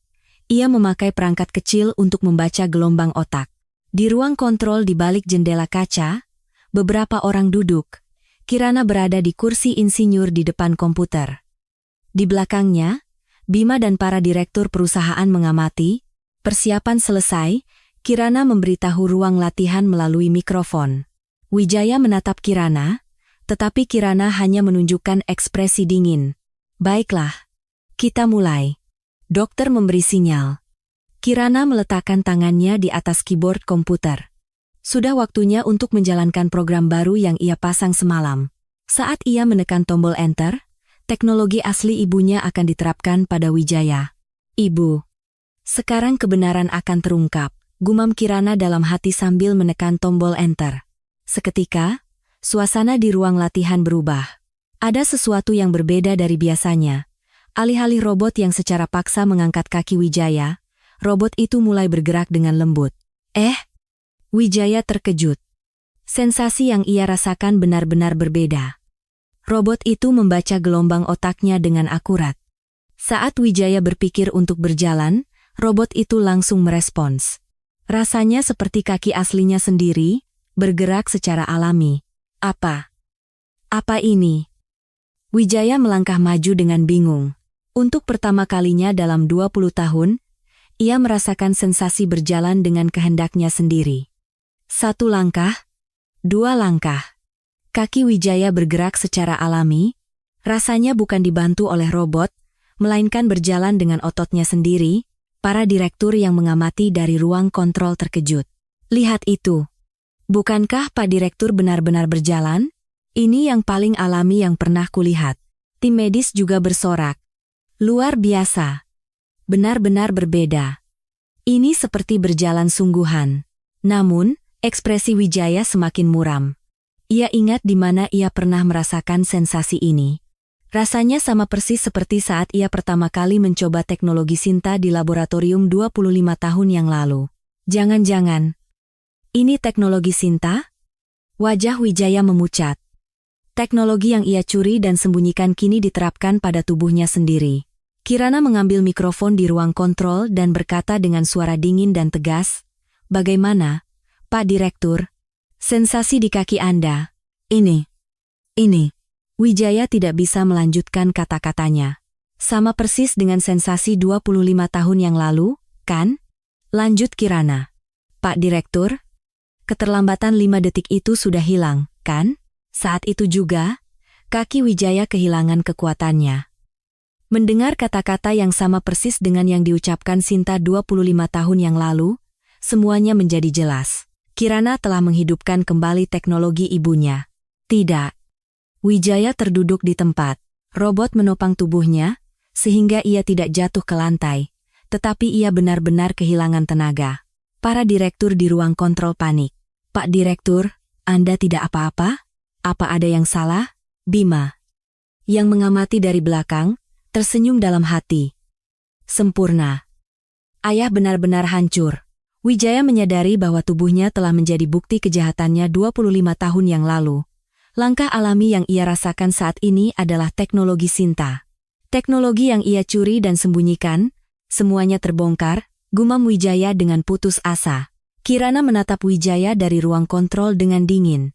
ia memakai perangkat kecil untuk membaca gelombang otak. Di ruang kontrol di balik jendela kaca, beberapa orang duduk. Kirana berada di kursi insinyur di depan komputer. Di belakangnya, Bima dan para direktur perusahaan mengamati. Persiapan selesai, Kirana memberitahu ruang latihan melalui mikrofon. Wijaya menatap Kirana, tetapi Kirana hanya menunjukkan ekspresi dingin. Baiklah, kita mulai. Dokter memberi sinyal. Kirana meletakkan tangannya di atas keyboard komputer. Sudah waktunya untuk menjalankan program baru yang ia pasang semalam. Saat ia menekan tombol enter, teknologi asli ibunya akan diterapkan pada Wijaya. Ibu, sekarang kebenaran akan terungkap. gumam Kirana dalam hati sambil menekan tombol enter. Seketika, suasana di ruang latihan berubah. Ada sesuatu yang berbeda dari biasanya. Alih-alih robot yang secara paksa mengangkat kaki Wijaya, robot itu mulai bergerak dengan lembut. Wijaya terkejut. Sensasi yang ia rasakan benar-benar berbeda. Robot itu membaca gelombang otaknya dengan akurat. Saat Wijaya berpikir untuk berjalan, robot itu langsung merespons. Rasanya seperti kaki aslinya sendiri, bergerak secara alami. Apa ini? Wijaya melangkah maju dengan bingung. Untuk pertama kalinya dalam 20 tahun, ia merasakan sensasi berjalan dengan kehendaknya sendiri. 1 langkah, 2 langkah. Kaki Wijaya bergerak secara alami, rasanya bukan dibantu oleh robot, melainkan berjalan dengan ototnya sendiri. Para direktur yang mengamati dari ruang kontrol terkejut. Lihat itu. Bukankah Pak Direktur benar-benar berjalan? Ini yang paling alami yang pernah kulihat. Tim medis juga bersorak. Luar biasa. Benar-benar berbeda. Ini seperti berjalan sungguhan. Namun, ekspresi Wijaya semakin muram. Ia ingat di mana ia pernah merasakan sensasi ini. Rasanya sama persis seperti saat ia pertama kali mencoba teknologi Sinta di laboratorium 25 tahun yang lalu. Jangan-jangan, ini teknologi Sinta? Wajah Wijaya memucat. Teknologi yang ia curi dan sembunyikan kini diterapkan pada tubuhnya sendiri. Kirana mengambil mikrofon di ruang kontrol dan berkata dengan suara dingin dan tegas, "Bagaimana, Pak Direktur? Sensasi di kaki Anda. Ini. Wijaya tidak bisa melanjutkan kata-katanya. Sama persis dengan sensasi 25 tahun yang lalu, kan? Lanjut Kirana. Pak Direktur, keterlambatan 5 detik itu sudah hilang, kan? Saat itu juga, kaki Wijaya kehilangan kekuatannya. Mendengar kata-kata yang sama persis dengan yang diucapkan Sinta 25 tahun yang lalu, semuanya menjadi jelas. Kirana telah menghidupkan kembali teknologi ibunya. Tidak. Wijaya terduduk di tempat. Robot menopang tubuhnya, sehingga ia tidak jatuh ke lantai. Tetapi ia benar-benar kehilangan tenaga. Para direktur di ruang kontrol panik. Pak Direktur, Anda tidak apa-apa? Apa ada yang salah? Bima, yang mengamati dari belakang, tersenyum dalam hati. Sempurna. Ayah benar-benar hancur. Wijaya menyadari bahwa tubuhnya telah menjadi bukti kejahatannya 25 tahun yang lalu. Langkah alami yang ia rasakan saat ini adalah teknologi Sinta. Teknologi yang ia curi dan sembunyikan, semuanya terbongkar, gumam Wijaya dengan putus asa. Kirana menatap Wijaya dari ruang kontrol dengan dingin.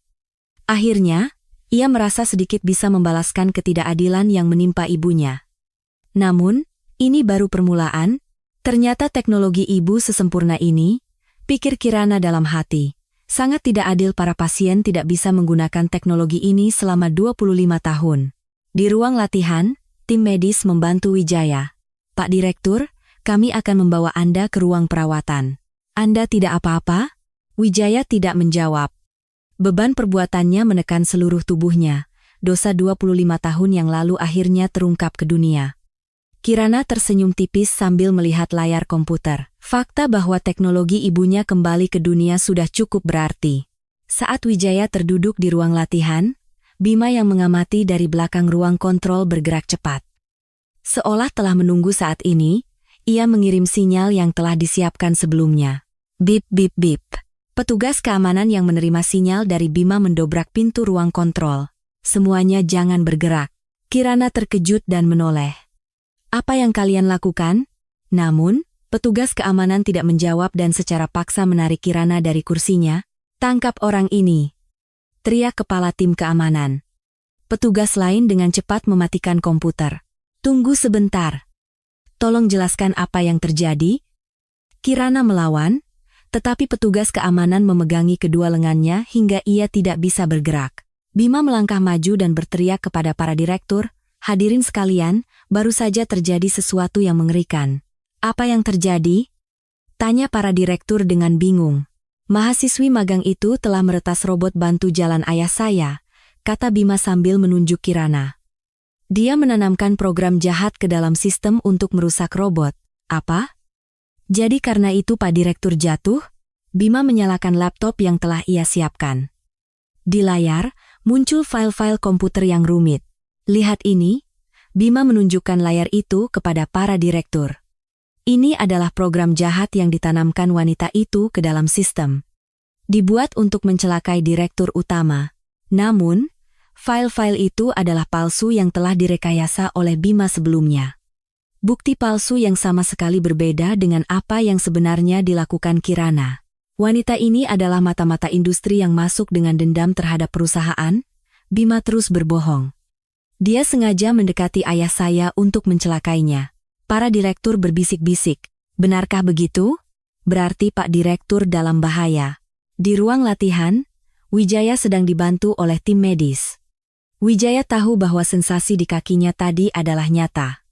Akhirnya, ia merasa sedikit bisa membalaskan ketidakadilan yang menimpa ibunya. Namun, ini baru permulaan. Ternyata teknologi ibu sesempurna ini, pikir Kirana dalam hati. Sangat tidak adil para pasien tidak bisa menggunakan teknologi ini selama 25 tahun. Di ruang latihan, tim medis membantu Wijaya. Pak Direktur, kami akan membawa Anda ke ruang perawatan. Anda tidak apa-apa? Wijaya tidak menjawab. Beban perbuatannya menekan seluruh tubuhnya. Dosa 25 tahun yang lalu akhirnya terungkap ke dunia. Kirana tersenyum tipis sambil melihat layar komputer. Fakta bahwa teknologi ibunya kembali ke dunia sudah cukup berarti. Saat Wijaya terduduk di ruang latihan, Bima yang mengamati dari belakang ruang kontrol bergerak cepat. Seolah telah menunggu saat ini, ia mengirim sinyal yang telah disiapkan sebelumnya. Bip bip bip. Petugas keamanan yang menerima sinyal dari Bima mendobrak pintu ruang kontrol. Semuanya jangan bergerak. Kirana terkejut dan menoleh. Apa yang kalian lakukan? Namun, petugas keamanan tidak menjawab dan secara paksa menarik Kirana dari kursinya. Tangkap orang ini, teriak kepala tim keamanan. Petugas lain dengan cepat mematikan komputer. Tunggu sebentar. Tolong jelaskan apa yang terjadi. Kirana melawan, tetapi petugas keamanan memegangi kedua lengannya hingga ia tidak bisa bergerak. Bima melangkah maju dan berteriak kepada para direktur, hadirin sekalian, baru saja terjadi sesuatu yang mengerikan. Apa yang terjadi? Tanya para direktur dengan bingung. Mahasiswi magang itu telah meretas robot bantu jalan ayah saya, kata Bima sambil menunjuk Kirana. Dia menanamkan program jahat ke dalam sistem untuk merusak robot. Apa? Jadi karena itu Pak Direktur jatuh, Bima menyalakan laptop yang telah ia siapkan. Di layar, muncul file-file komputer yang rumit. Lihat ini, Bima menunjukkan layar itu kepada para direktur. Ini adalah program jahat yang ditanamkan wanita itu ke dalam sistem. Dibuat untuk mencelakai direktur utama. Namun, file-file itu adalah palsu yang telah direkayasa oleh Bima sebelumnya. Bukti palsu yang sama sekali berbeda dengan apa yang sebenarnya dilakukan Kirana. Wanita ini adalah mata-mata industri yang masuk dengan dendam terhadap perusahaan. Bima terus berbohong. Dia sengaja mendekati ayah saya untuk mencelakainya. Para direktur berbisik-bisik. Benarkah begitu? Berarti Pak Direktur dalam bahaya. Di ruang latihan, Wijaya sedang dibantu oleh tim medis. Wijaya tahu bahwa sensasi di kakinya tadi adalah nyata.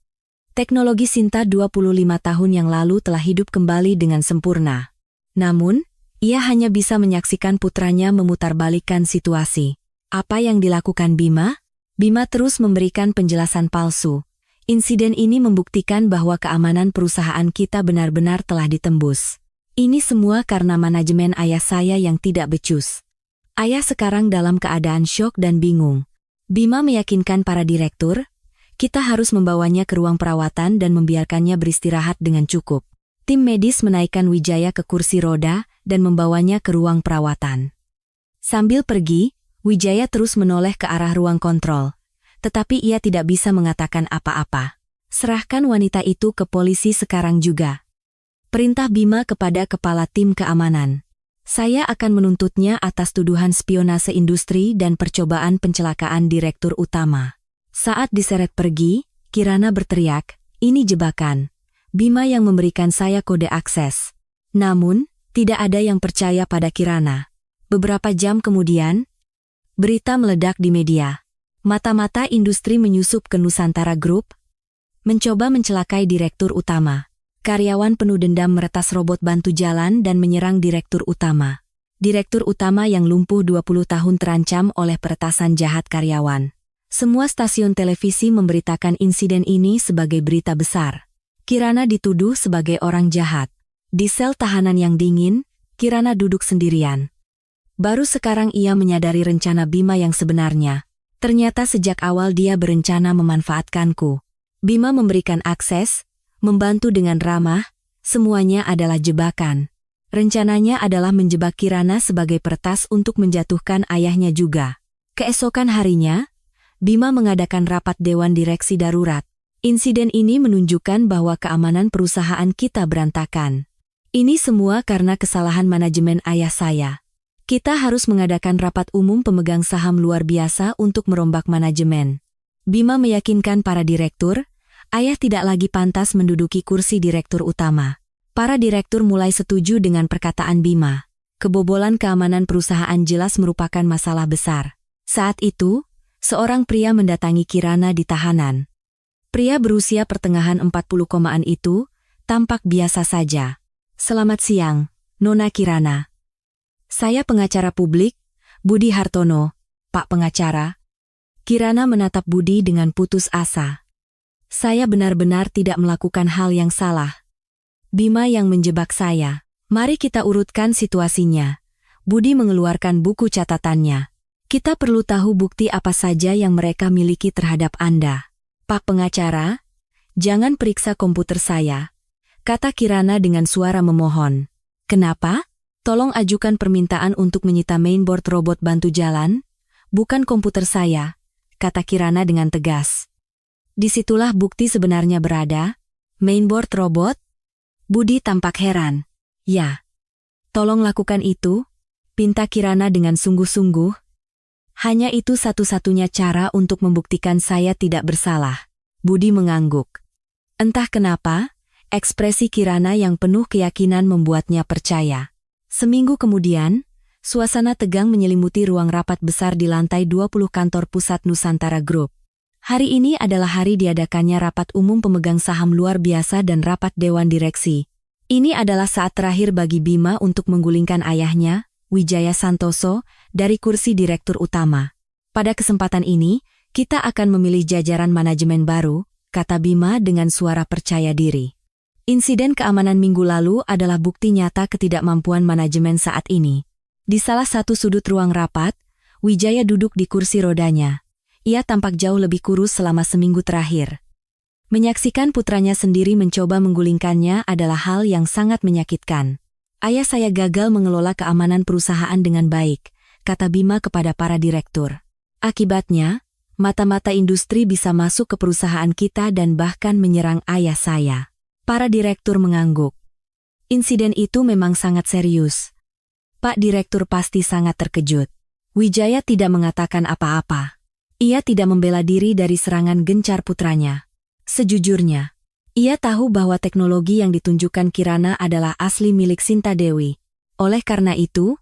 Teknologi Sinta 25 tahun yang lalu telah hidup kembali dengan sempurna. Namun, ia hanya bisa menyaksikan putranya memutarbalikkan situasi. Apa yang dilakukan Bima? Bima terus memberikan penjelasan palsu. Insiden ini membuktikan bahwa keamanan perusahaan kita benar-benar telah ditembus. Ini semua karena manajemen ayah saya yang tidak becus. Ayah sekarang dalam keadaan syok dan bingung. Bima meyakinkan para direktur, kita harus membawanya ke ruang perawatan dan membiarkannya beristirahat dengan cukup. Tim medis menaikkan Wijaya ke kursi roda dan membawanya ke ruang perawatan. Sambil pergi, Wijaya terus menoleh ke arah ruang kontrol. Tetapi ia tidak bisa mengatakan apa-apa. Serahkan wanita itu ke polisi sekarang juga. Perintah Bima kepada kepala tim keamanan. Saya akan menuntutnya atas tuduhan spionase industri dan percobaan pencelakaan direktur utama. Saat diseret pergi, Kirana berteriak, ini jebakan. Bima yang memberikan saya kode akses. Namun, tidak ada yang percaya pada Kirana. Beberapa jam kemudian, berita meledak di media. Mata-mata industri menyusup ke Nusantara Group, mencoba mencelakai direktur utama. Karyawan penuh dendam meretas robot bantu jalan dan menyerang direktur utama. Direktur utama yang lumpuh 20 tahun terancam oleh peretasan jahat karyawan. Semua stasiun televisi memberitakan insiden ini sebagai berita besar. Kirana dituduh sebagai orang jahat. Di sel tahanan yang dingin, Kirana duduk sendirian. Baru sekarang ia menyadari rencana Bima yang sebenarnya. Ternyata sejak awal dia berencana memanfaatkanku. Bima memberikan akses, membantu dengan ramah, semuanya adalah jebakan. Rencananya adalah menjebak Kirana sebagai peretas untuk menjatuhkan ayahnya juga. Keesokan harinya, Bima mengadakan rapat Dewan Direksi Darurat. Insiden ini menunjukkan bahwa keamanan perusahaan kita berantakan. Ini semua karena kesalahan manajemen ayah saya. Kita harus mengadakan rapat umum pemegang saham luar biasa untuk merombak manajemen. Bima meyakinkan para direktur, ayah tidak lagi pantas menduduki kursi direktur utama. Para direktur mulai setuju dengan perkataan Bima. Kebobolan keamanan perusahaan jelas merupakan masalah besar. Saat itu, seorang pria mendatangi Kirana di tahanan. Pria berusia pertengahan 40-an itu, tampak biasa saja. Selamat siang, Nona Kirana. Saya pengacara publik, Budi Hartono, Pak Pengacara. Kirana menatap Budi dengan putus asa. Saya benar-benar tidak melakukan hal yang salah. Bima yang menjebak saya. Mari kita urutkan situasinya. Budi mengeluarkan buku catatannya. Kita perlu tahu bukti apa saja yang mereka miliki terhadap Anda. Pak Pengacara, jangan periksa komputer saya, kata Kirana dengan suara memohon. Kenapa? Tolong ajukan permintaan untuk menyita mainboard robot bantu jalan, bukan komputer saya, kata Kirana dengan tegas. Disitulah bukti sebenarnya berada, mainboard robot? Budi tampak heran. Ya. Tolong lakukan itu, pinta Kirana dengan sungguh-sungguh. Hanya itu satu-satunya cara untuk membuktikan saya tidak bersalah. Budi mengangguk. Entah kenapa, ekspresi Kirana yang penuh keyakinan membuatnya percaya. Seminggu kemudian, suasana tegang menyelimuti ruang rapat besar di lantai 20 kantor pusat Nusantara Group. Hari ini adalah hari diadakannya rapat umum pemegang saham luar biasa dan rapat dewan direksi. Ini adalah saat terakhir bagi Bima untuk menggulingkan ayahnya, Wijaya Santoso, dari kursi direktur utama. Pada kesempatan ini, kita akan memilih jajaran manajemen baru, kata Bima dengan suara percaya diri. Insiden keamanan minggu lalu adalah bukti nyata ketidakmampuan manajemen saat ini. Di salah satu sudut ruang rapat, Wijaya duduk di kursi rodanya. Ia tampak jauh lebih kurus selama seminggu terakhir. Menyaksikan putranya sendiri mencoba menggulingkannya adalah hal yang sangat menyakitkan. Ayah saya gagal mengelola keamanan perusahaan dengan baik, kata Bima kepada para direktur. Akibatnya, mata-mata industri bisa masuk ke perusahaan kita dan bahkan menyerang ayah saya. Para direktur mengangguk. Insiden itu memang sangat serius. Pak Direktur pasti sangat terkejut. Wijaya tidak mengatakan apa-apa. Ia tidak membela diri dari serangan gencar putranya. Sejujurnya, ia tahu bahwa teknologi yang ditunjukkan Kirana adalah asli milik Sinta Dewi. Oleh karena itu,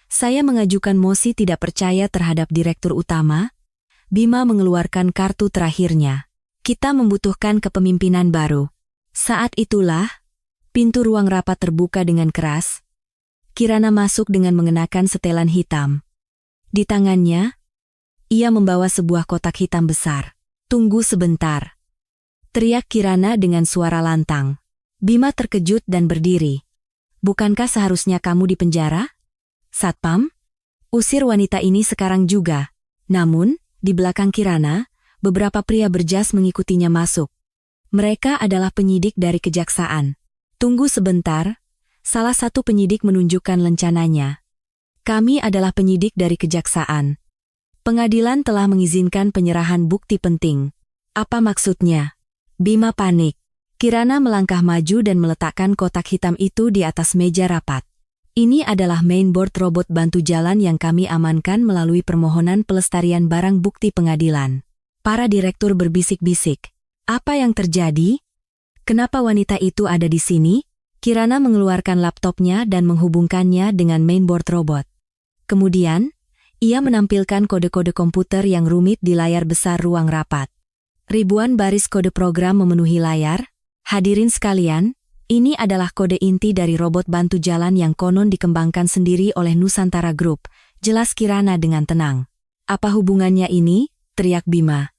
saya mengajukan mosi tidak percaya terhadap Direktur Utama. Bima mengeluarkan kartu terakhirnya. Kita membutuhkan kepemimpinan baru. Saat itulah, pintu ruang rapat terbuka dengan keras. Kirana masuk dengan mengenakan setelan hitam. Di tangannya, ia membawa sebuah kotak hitam besar. Tunggu sebentar, teriak Kirana dengan suara lantang. Bima terkejut dan berdiri. Bukankah seharusnya kamu dipenjara? Satpam? Usir wanita ini sekarang juga. Namun, di belakang Kirana, beberapa pria berjas mengikutinya masuk. Mereka adalah penyidik dari kejaksaan. Tunggu sebentar, salah satu penyidik menunjukkan lencananya. Kami adalah penyidik dari kejaksaan. Pengadilan telah mengizinkan penyerahan bukti penting. Apa maksudnya? Bima panik. Kirana melangkah maju dan meletakkan kotak hitam itu di atas meja rapat. Ini adalah mainboard robot bantu jalan yang kami amankan melalui permohonan pelestarian barang bukti pengadilan. Para direktur berbisik-bisik. Apa yang terjadi? Kenapa wanita itu ada di sini? Kirana mengeluarkan laptopnya dan menghubungkannya dengan mainboard robot. Kemudian, ia menampilkan kode-kode komputer yang rumit di layar besar ruang rapat. Ribuan baris kode program memenuhi layar. Hadirin sekalian, ini adalah kode inti dari robot bantu jalan yang konon dikembangkan sendiri oleh Nusantara Group, jelas Kirana dengan tenang. Apa hubungannya ini? Teriak Bima.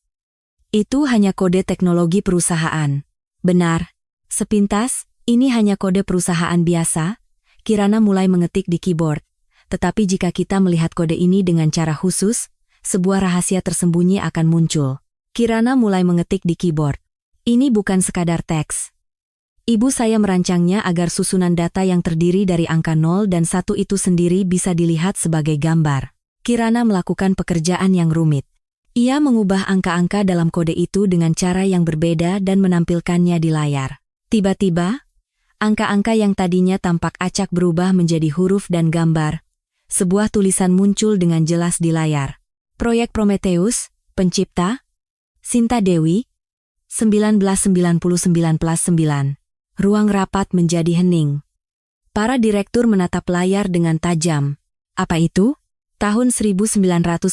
Itu hanya kode teknologi perusahaan. Benar. Sepintas, ini hanya kode perusahaan biasa. Kirana mulai mengetik di keyboard. Tetapi jika kita melihat kode ini dengan cara khusus, sebuah rahasia tersembunyi akan muncul. Kirana mulai mengetik di keyboard. Ini bukan sekadar teks. Ibu saya merancangnya agar susunan data yang terdiri dari angka 0 dan 1 itu sendiri bisa dilihat sebagai gambar. Kirana melakukan pekerjaan yang rumit. Ia mengubah angka-angka dalam kode itu dengan cara yang berbeda dan menampilkannya di layar. Tiba-tiba, angka-angka yang tadinya tampak acak berubah menjadi huruf dan gambar. Sebuah tulisan muncul dengan jelas di layar. Proyek Prometheus, pencipta Sinta Dewi, 1999+9. Ruang rapat menjadi hening. Para direktur menatap layar dengan tajam. Apa itu? Tahun 1999?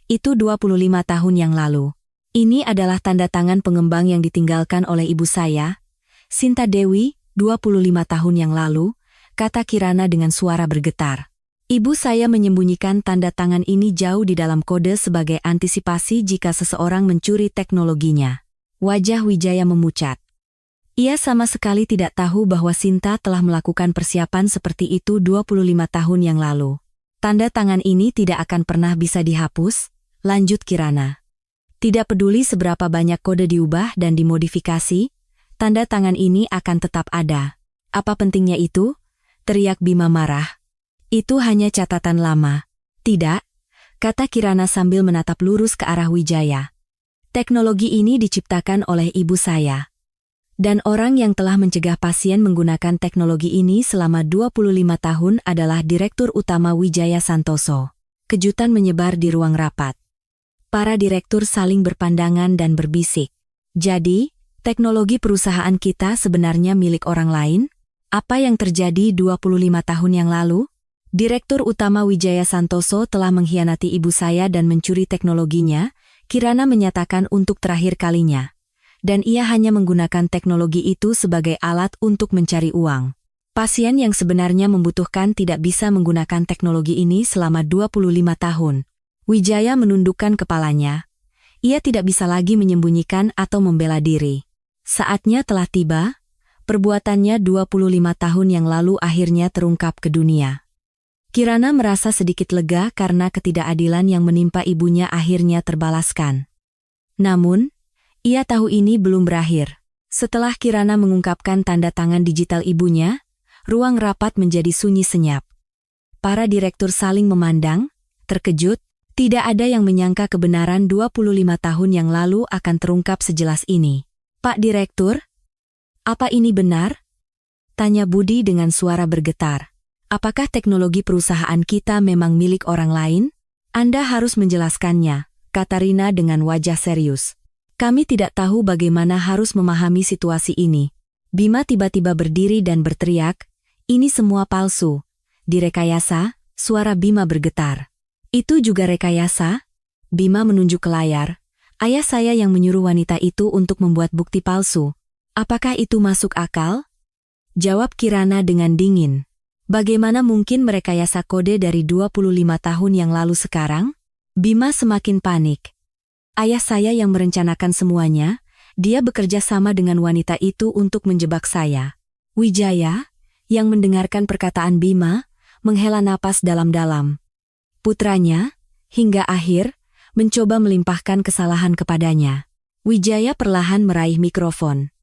Itu 25 tahun yang lalu. Ini adalah tanda tangan pengembang yang ditinggalkan oleh ibu saya, Sinta Dewi, 25 tahun yang lalu, kata Kirana dengan suara bergetar. Ibu saya menyembunyikan tanda tangan ini jauh di dalam kode sebagai antisipasi jika seseorang mencuri teknologinya. Wajah Wijaya memucat. Ia sama sekali tidak tahu bahwa Sinta telah melakukan persiapan seperti itu 25 tahun yang lalu. Tanda tangan ini tidak akan pernah bisa dihapus, lanjut Kirana. Tidak peduli seberapa banyak kode diubah dan dimodifikasi, tanda tangan ini akan tetap ada. Apa pentingnya itu? Teriak Bima marah. Itu hanya catatan lama. Tidak, kata Kirana sambil menatap lurus ke arah Wijaya. Teknologi ini diciptakan oleh ibu saya. Dan orang yang telah mencegah pasien menggunakan teknologi ini selama 25 tahun adalah Direktur Utama Wijaya Santoso. Kejutan menyebar di ruang rapat. Para direktur saling berpandangan dan berbisik. Jadi, teknologi perusahaan kita sebenarnya milik orang lain? Apa yang terjadi 25 tahun yang lalu? Direktur Utama Wijaya Santoso telah mengkhianati ibu saya dan mencuri teknologinya, Kirana menyatakan untuk terakhir kalinya. Dan ia hanya menggunakan teknologi itu sebagai alat untuk mencari uang. Pasien yang sebenarnya membutuhkan tidak bisa menggunakan teknologi ini selama 25 tahun. Wijaya menundukkan kepalanya. Ia tidak bisa lagi menyembunyikan atau membela diri. Saatnya telah tiba, perbuatannya 25 tahun yang lalu akhirnya terungkap ke dunia. Kirana merasa sedikit lega karena ketidakadilan yang menimpa ibunya akhirnya terbalaskan. Namun, ia tahu ini belum berakhir. Setelah Kirana mengungkapkan tanda tangan digital ibunya, ruang rapat menjadi sunyi senyap. Para direktur saling memandang, terkejut, tidak ada yang menyangka kebenaran 25 tahun yang lalu akan terungkap sejelas ini. Pak Direktur, apa ini benar? Tanya Budi dengan suara bergetar. Apakah teknologi perusahaan kita memang milik orang lain? Anda harus menjelaskannya, kata Rina dengan wajah serius. Kami tidak tahu bagaimana harus memahami situasi ini. Bima tiba-tiba berdiri dan berteriak, ini semua palsu. Direkayasa, suara Bima bergetar. Itu juga rekayasa? Bima menunjuk ke layar. Ayah saya yang menyuruh wanita itu untuk membuat bukti palsu. Apakah itu masuk akal? Jawab Kirana dengan dingin. Bagaimana mungkin merekayasa kode dari 25 tahun yang lalu sekarang? Bima semakin panik. Ayah saya yang merencanakan semuanya, dia bekerja sama dengan wanita itu untuk menjebak saya. Wijaya, yang mendengarkan perkataan Bima, menghela napas dalam-dalam. Putranya, hingga akhir, mencoba melimpahkan kesalahan kepadanya. Wijaya perlahan meraih mikrofon.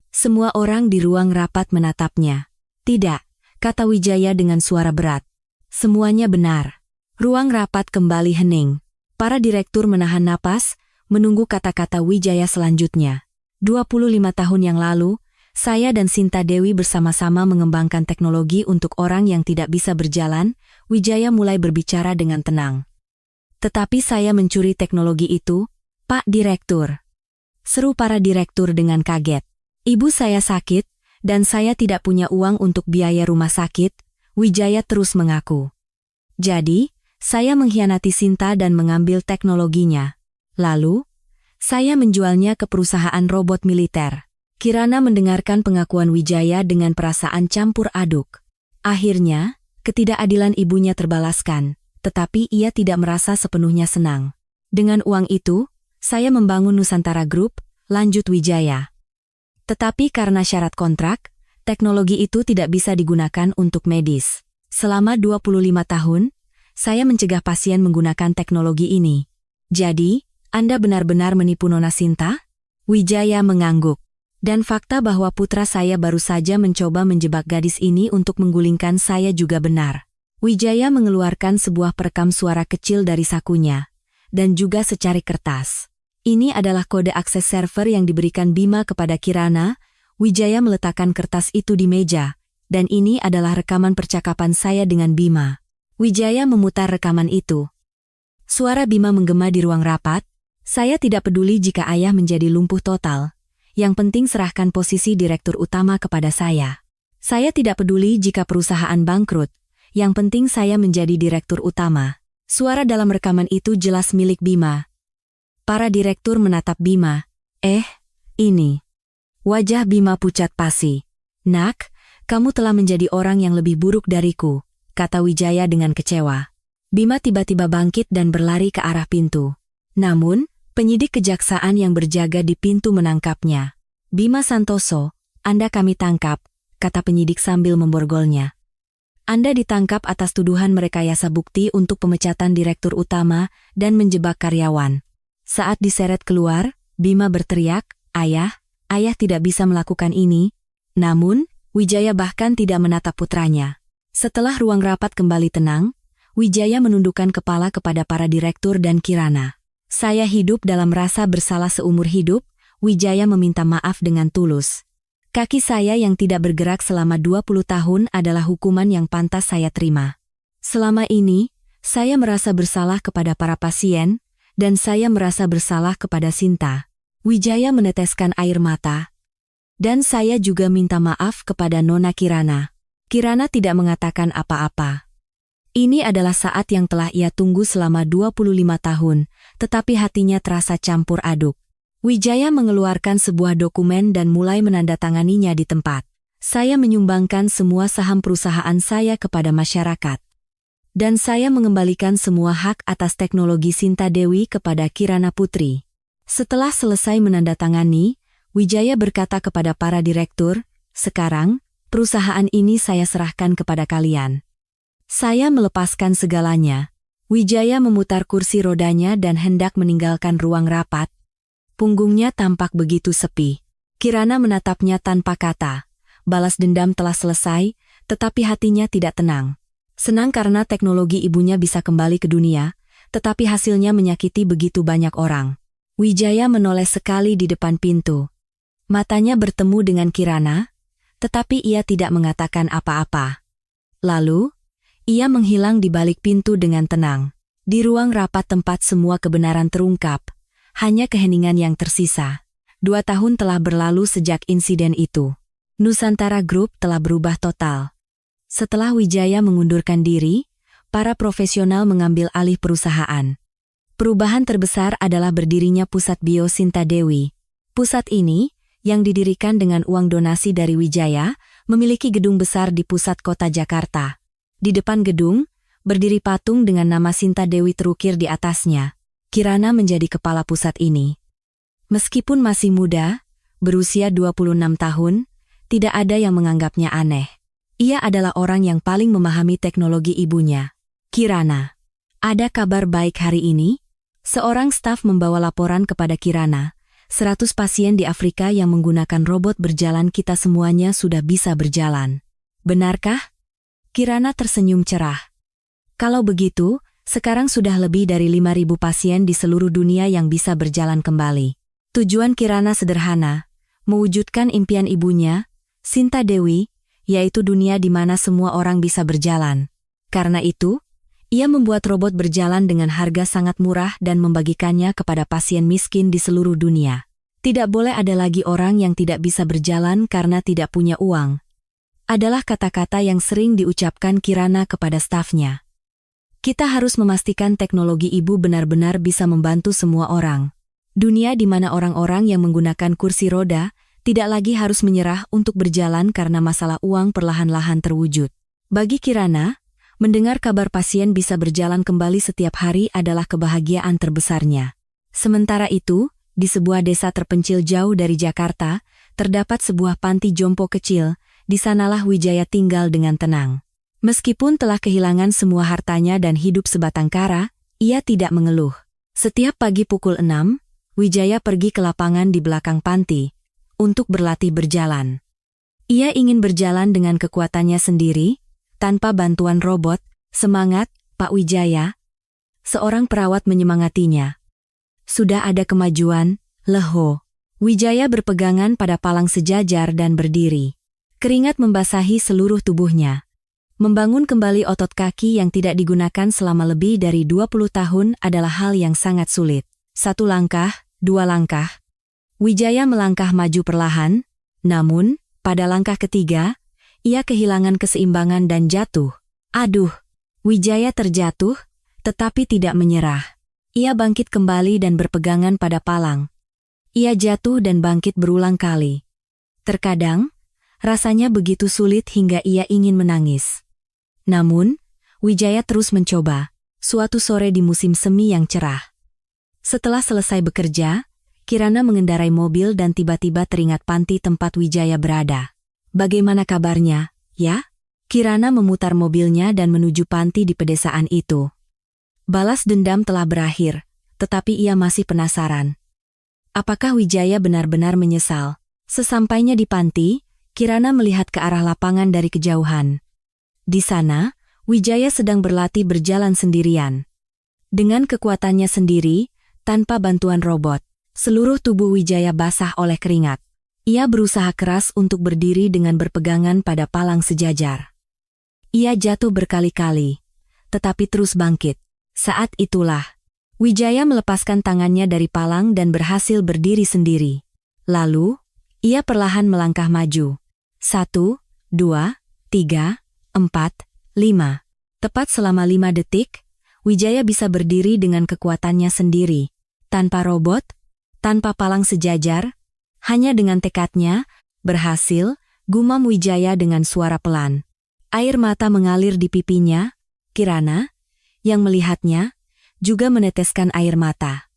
Semua orang di ruang rapat menatapnya. Tidak, kata Wijaya dengan suara berat. Semuanya benar. Ruang rapat kembali hening. Para direktur menahan napas, menunggu kata-kata Wijaya selanjutnya. 25 tahun yang lalu, saya dan Sinta Dewi bersama-sama mengembangkan teknologi untuk orang yang tidak bisa berjalan. Wijaya mulai berbicara dengan tenang. Tetapi saya mencuri teknologi itu, Pak Direktur. Seru para direktur dengan kaget. Ibu saya sakit, dan saya tidak punya uang untuk biaya rumah sakit, Wijaya terus mengaku. Jadi, saya mengkhianati Sinta dan mengambil teknologinya. Lalu, saya menjualnya ke perusahaan robot militer. Kirana mendengarkan pengakuan Wijaya dengan perasaan campur aduk. Akhirnya, ketidakadilan ibunya terbalaskan, tetapi ia tidak merasa sepenuhnya senang. Dengan uang itu, saya membangun Nusantara Group, lanjut Wijaya. Tetapi karena syarat kontrak, teknologi itu tidak bisa digunakan untuk medis. Selama 25 tahun, saya mencegah pasien menggunakan teknologi ini. Jadi, Anda benar-benar menipu Nona Sinta? Wijaya mengangguk. Dan fakta bahwa putra saya baru saja mencoba menjebak gadis ini untuk menggulingkan saya juga benar. Wijaya mengeluarkan sebuah perekam suara kecil dari sakunya, dan juga secari kertas. Ini adalah kode akses server yang diberikan Bima kepada Kirana. Wijaya meletakkan kertas itu di meja, dan ini adalah rekaman percakapan saya dengan Bima. Wijaya memutar rekaman itu. Suara Bima menggema di ruang rapat. Saya tidak peduli jika ayah menjadi lumpuh total. Yang penting serahkan posisi direktur utama kepada saya. Saya tidak peduli jika perusahaan bangkrut. Yang penting saya menjadi direktur utama. Suara dalam rekaman itu jelas milik Bima. Para direktur menatap Bima. Ini. Wajah Bima pucat pasi. Nak, kamu telah menjadi orang yang lebih buruk dariku, kata Wijaya dengan kecewa. Bima tiba-tiba bangkit dan berlari ke arah pintu. Namun, penyidik kejaksaan yang berjaga di pintu menangkapnya. Bima Santoso, Anda kami tangkap, kata penyidik sambil memborgolnya. Anda ditangkap atas tuduhan merekayasa bukti untuk pemecatan direktur utama dan menjebak karyawan. Saat diseret keluar, Bima berteriak, ayah tidak bisa melakukan ini. Namun, Wijaya bahkan tidak menatap putranya. Setelah ruang rapat kembali tenang, Wijaya menundukkan kepala kepada para direktur dan Kirana. Saya hidup dalam rasa bersalah seumur hidup, Wijaya meminta maaf dengan tulus. Kaki saya yang tidak bergerak selama 20 tahun adalah hukuman yang pantas saya terima. Selama ini, saya merasa bersalah kepada para pasien, dan saya merasa bersalah kepada Sinta. Wijaya meneteskan air mata. Dan saya juga minta maaf kepada Nona Kirana. Kirana tidak mengatakan apa-apa. Ini adalah saat yang telah ia tunggu selama 25 tahun, tetapi hatinya terasa campur aduk. Wijaya mengeluarkan sebuah dokumen dan mulai menandatanganinya di tempat. Saya menyumbangkan semua saham perusahaan saya kepada masyarakat. Dan saya mengembalikan semua hak atas teknologi Sinta Dewi kepada Kirana Putri. Setelah selesai menandatangani, Wijaya berkata kepada para direktur, "Sekarang, perusahaan ini saya serahkan kepada kalian. Saya melepaskan segalanya." Wijaya memutar kursi rodanya dan hendak meninggalkan ruang rapat. Punggungnya tampak begitu sepi. Kirana menatapnya tanpa kata. Balas dendam telah selesai, tetapi hatinya tidak tenang. Senang karena teknologi ibunya bisa kembali ke dunia, tetapi hasilnya menyakiti begitu banyak orang. Wijaya menoleh sekali di depan pintu. Matanya bertemu dengan Kirana, tetapi ia tidak mengatakan apa-apa. Lalu, ia menghilang di balik pintu dengan tenang. Di ruang rapat tempat semua kebenaran terungkap, hanya keheningan yang tersisa. 2 tahun telah berlalu sejak insiden itu. Nusantara Group telah berubah total. Setelah Wijaya mengundurkan diri, para profesional mengambil alih perusahaan. Perubahan terbesar adalah berdirinya Pusat Bio Sinta Dewi. Pusat ini, yang didirikan dengan uang donasi dari Wijaya, memiliki gedung besar di pusat kota Jakarta. Di depan gedung, berdiri patung dengan nama Sinta Dewi terukir di atasnya. Kirana menjadi kepala pusat ini. Meskipun masih muda, berusia 26 tahun, tidak ada yang menganggapnya aneh. Ia adalah orang yang paling memahami teknologi ibunya. "Kirana, ada kabar baik hari ini?" Seorang staf membawa laporan kepada Kirana. 100 pasien di Afrika yang menggunakan robot berjalan kita semuanya sudah bisa berjalan. Benarkah? Kirana tersenyum cerah. Kalau begitu, sekarang sudah lebih dari 5.000 pasien di seluruh dunia yang bisa berjalan kembali. Tujuan Kirana sederhana, mewujudkan impian ibunya, Sinta Dewi, yaitu dunia di mana semua orang bisa berjalan. Karena itu, ia membuat robot berjalan dengan harga sangat murah dan membagikannya kepada pasien miskin di seluruh dunia. Tidak boleh ada lagi orang yang tidak bisa berjalan karena tidak punya uang. Adalah kata-kata yang sering diucapkan Kirana kepada stafnya. Kita harus memastikan teknologi ibu benar-benar bisa membantu semua orang. Dunia di mana orang-orang yang menggunakan kursi roda tidak lagi harus menyerah untuk berjalan karena masalah uang perlahan-lahan terwujud. Bagi Kirana, mendengar kabar pasien bisa berjalan kembali setiap hari adalah kebahagiaan terbesarnya. Sementara itu, di sebuah desa terpencil jauh dari Jakarta, terdapat sebuah panti jompo kecil, di sanalah Wijaya tinggal dengan tenang. Meskipun telah kehilangan semua hartanya dan hidup sebatang kara, ia tidak mengeluh. Setiap pagi pukul 6, Wijaya pergi ke lapangan di belakang panti, untuk berlatih berjalan. Ia ingin berjalan dengan kekuatannya sendiri, tanpa bantuan robot. "Semangat, Pak Wijaya." Seorang perawat menyemangatinya. "Sudah ada kemajuan, Leho." Wijaya berpegangan pada palang sejajar dan berdiri. Keringat membasahi seluruh tubuhnya. Membangun kembali otot kaki yang tidak digunakan selama lebih dari 20 tahun adalah hal yang sangat sulit. 1 langkah, 2 langkah. Wijaya melangkah maju perlahan, namun, pada langkah ketiga, ia kehilangan keseimbangan dan jatuh. Aduh! Wijaya terjatuh, tetapi tidak menyerah. Ia bangkit kembali dan berpegangan pada palang. Ia jatuh dan bangkit berulang kali. Terkadang, rasanya begitu sulit hingga ia ingin menangis. Namun, Wijaya terus mencoba. Suatu sore di musim semi yang cerah. Setelah selesai bekerja, Kirana mengendarai mobil dan tiba-tiba teringat panti tempat Wijaya berada. "Bagaimana kabarnya, ya?" Kirana memutar mobilnya dan menuju panti di pedesaan itu. Balas dendam telah berakhir, tetapi ia masih penasaran. Apakah Wijaya benar-benar menyesal? Sesampainya di panti, Kirana melihat ke arah lapangan dari kejauhan. Di sana, Wijaya sedang berlatih berjalan sendirian. Dengan kekuatannya sendiri, tanpa bantuan robot, seluruh tubuh Wijaya basah oleh keringat. Ia berusaha keras untuk berdiri dengan berpegangan pada palang sejajar. Ia jatuh berkali-kali, tetapi terus bangkit. Saat itulah, Wijaya melepaskan tangannya dari palang dan berhasil berdiri sendiri. Lalu, ia perlahan melangkah maju. 1, 2, 3, 4, 5. Tepat selama 5 detik, Wijaya bisa berdiri dengan kekuatannya sendiri. Tanpa robot, tanpa palang sejajar, hanya dengan tekadnya, berhasil, gumam Wijaya dengan suara pelan. Air mata mengalir di pipinya. Kirana, yang melihatnya, juga meneteskan air mata.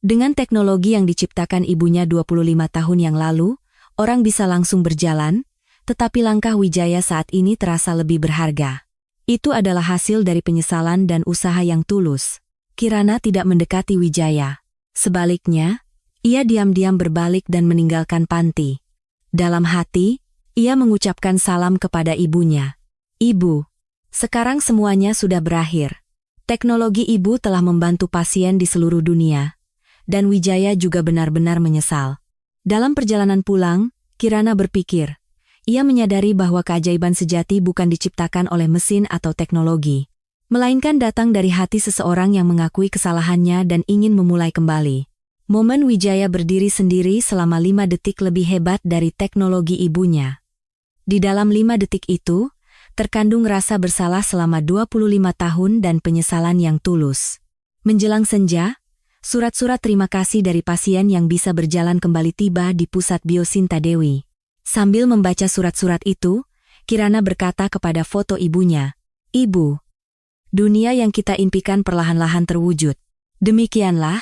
Dengan teknologi yang diciptakan ibunya 25 tahun yang lalu, orang bisa langsung berjalan, tetapi langkah Wijaya saat ini terasa lebih berharga. Itu adalah hasil dari penyesalan dan usaha yang tulus. Kirana tidak mendekati Wijaya. Sebaliknya, ia diam-diam berbalik dan meninggalkan panti. Dalam hati, ia mengucapkan salam kepada ibunya. Ibu, sekarang semuanya sudah berakhir. Teknologi ibu telah membantu pasien di seluruh dunia. Dan Wijaya juga benar-benar menyesal. Dalam perjalanan pulang, Kirana berpikir. Ia menyadari bahwa keajaiban sejati bukan diciptakan oleh mesin atau teknologi, melainkan datang dari hati seseorang yang mengakui kesalahannya dan ingin memulai kembali. Momen Wijaya berdiri sendiri selama 5 detik lebih hebat dari teknologi ibunya. Di dalam 5 detik itu, terkandung rasa bersalah selama 25 tahun dan penyesalan yang tulus. Menjelang senja, surat-surat terima kasih dari pasien yang bisa berjalan kembali tiba di pusat Biosinta Dewi. Sambil membaca surat-surat itu, Kirana berkata kepada foto ibunya, "Ibu, dunia yang kita impikan perlahan-lahan terwujud. Demikianlah,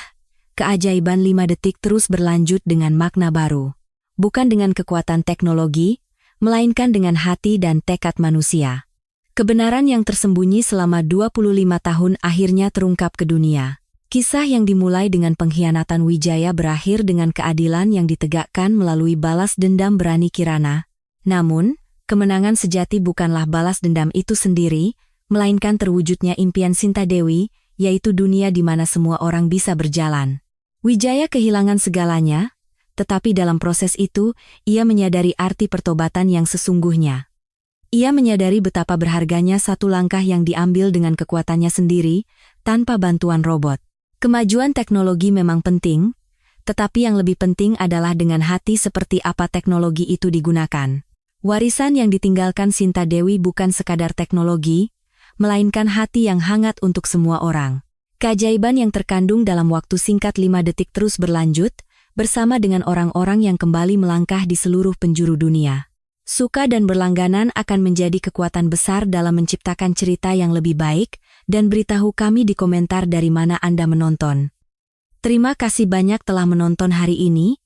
keajaiban 5 detik terus berlanjut dengan makna baru. Bukan dengan kekuatan teknologi, melainkan dengan hati dan tekad manusia." Kebenaran yang tersembunyi selama 25 tahun akhirnya terungkap ke dunia. Kisah yang dimulai dengan pengkhianatan Wijaya berakhir dengan keadilan yang ditegakkan melalui balas dendam berani Kirana. Namun, kemenangan sejati bukanlah balas dendam itu sendiri, melainkan terwujudnya impian Sinta Dewi, yaitu dunia di mana semua orang bisa berjalan. Wijaya kehilangan segalanya, tetapi dalam proses itu, ia menyadari arti pertobatan yang sesungguhnya. Ia menyadari betapa berharganya satu langkah yang diambil dengan kekuatannya sendiri, tanpa bantuan robot. Kemajuan teknologi memang penting, tetapi yang lebih penting adalah dengan hati seperti apa teknologi itu digunakan. Warisan yang ditinggalkan Sinta Dewi bukan sekadar teknologi, melainkan hati yang hangat untuk semua orang. Keajaiban yang terkandung dalam waktu singkat 5 detik terus berlanjut, bersama dengan orang-orang yang kembali melangkah di seluruh penjuru dunia. Suka dan berlangganan akan menjadi kekuatan besar dalam menciptakan cerita yang lebih baik, dan beritahu kami di komentar dari mana Anda menonton. Terima kasih banyak telah menonton hari ini,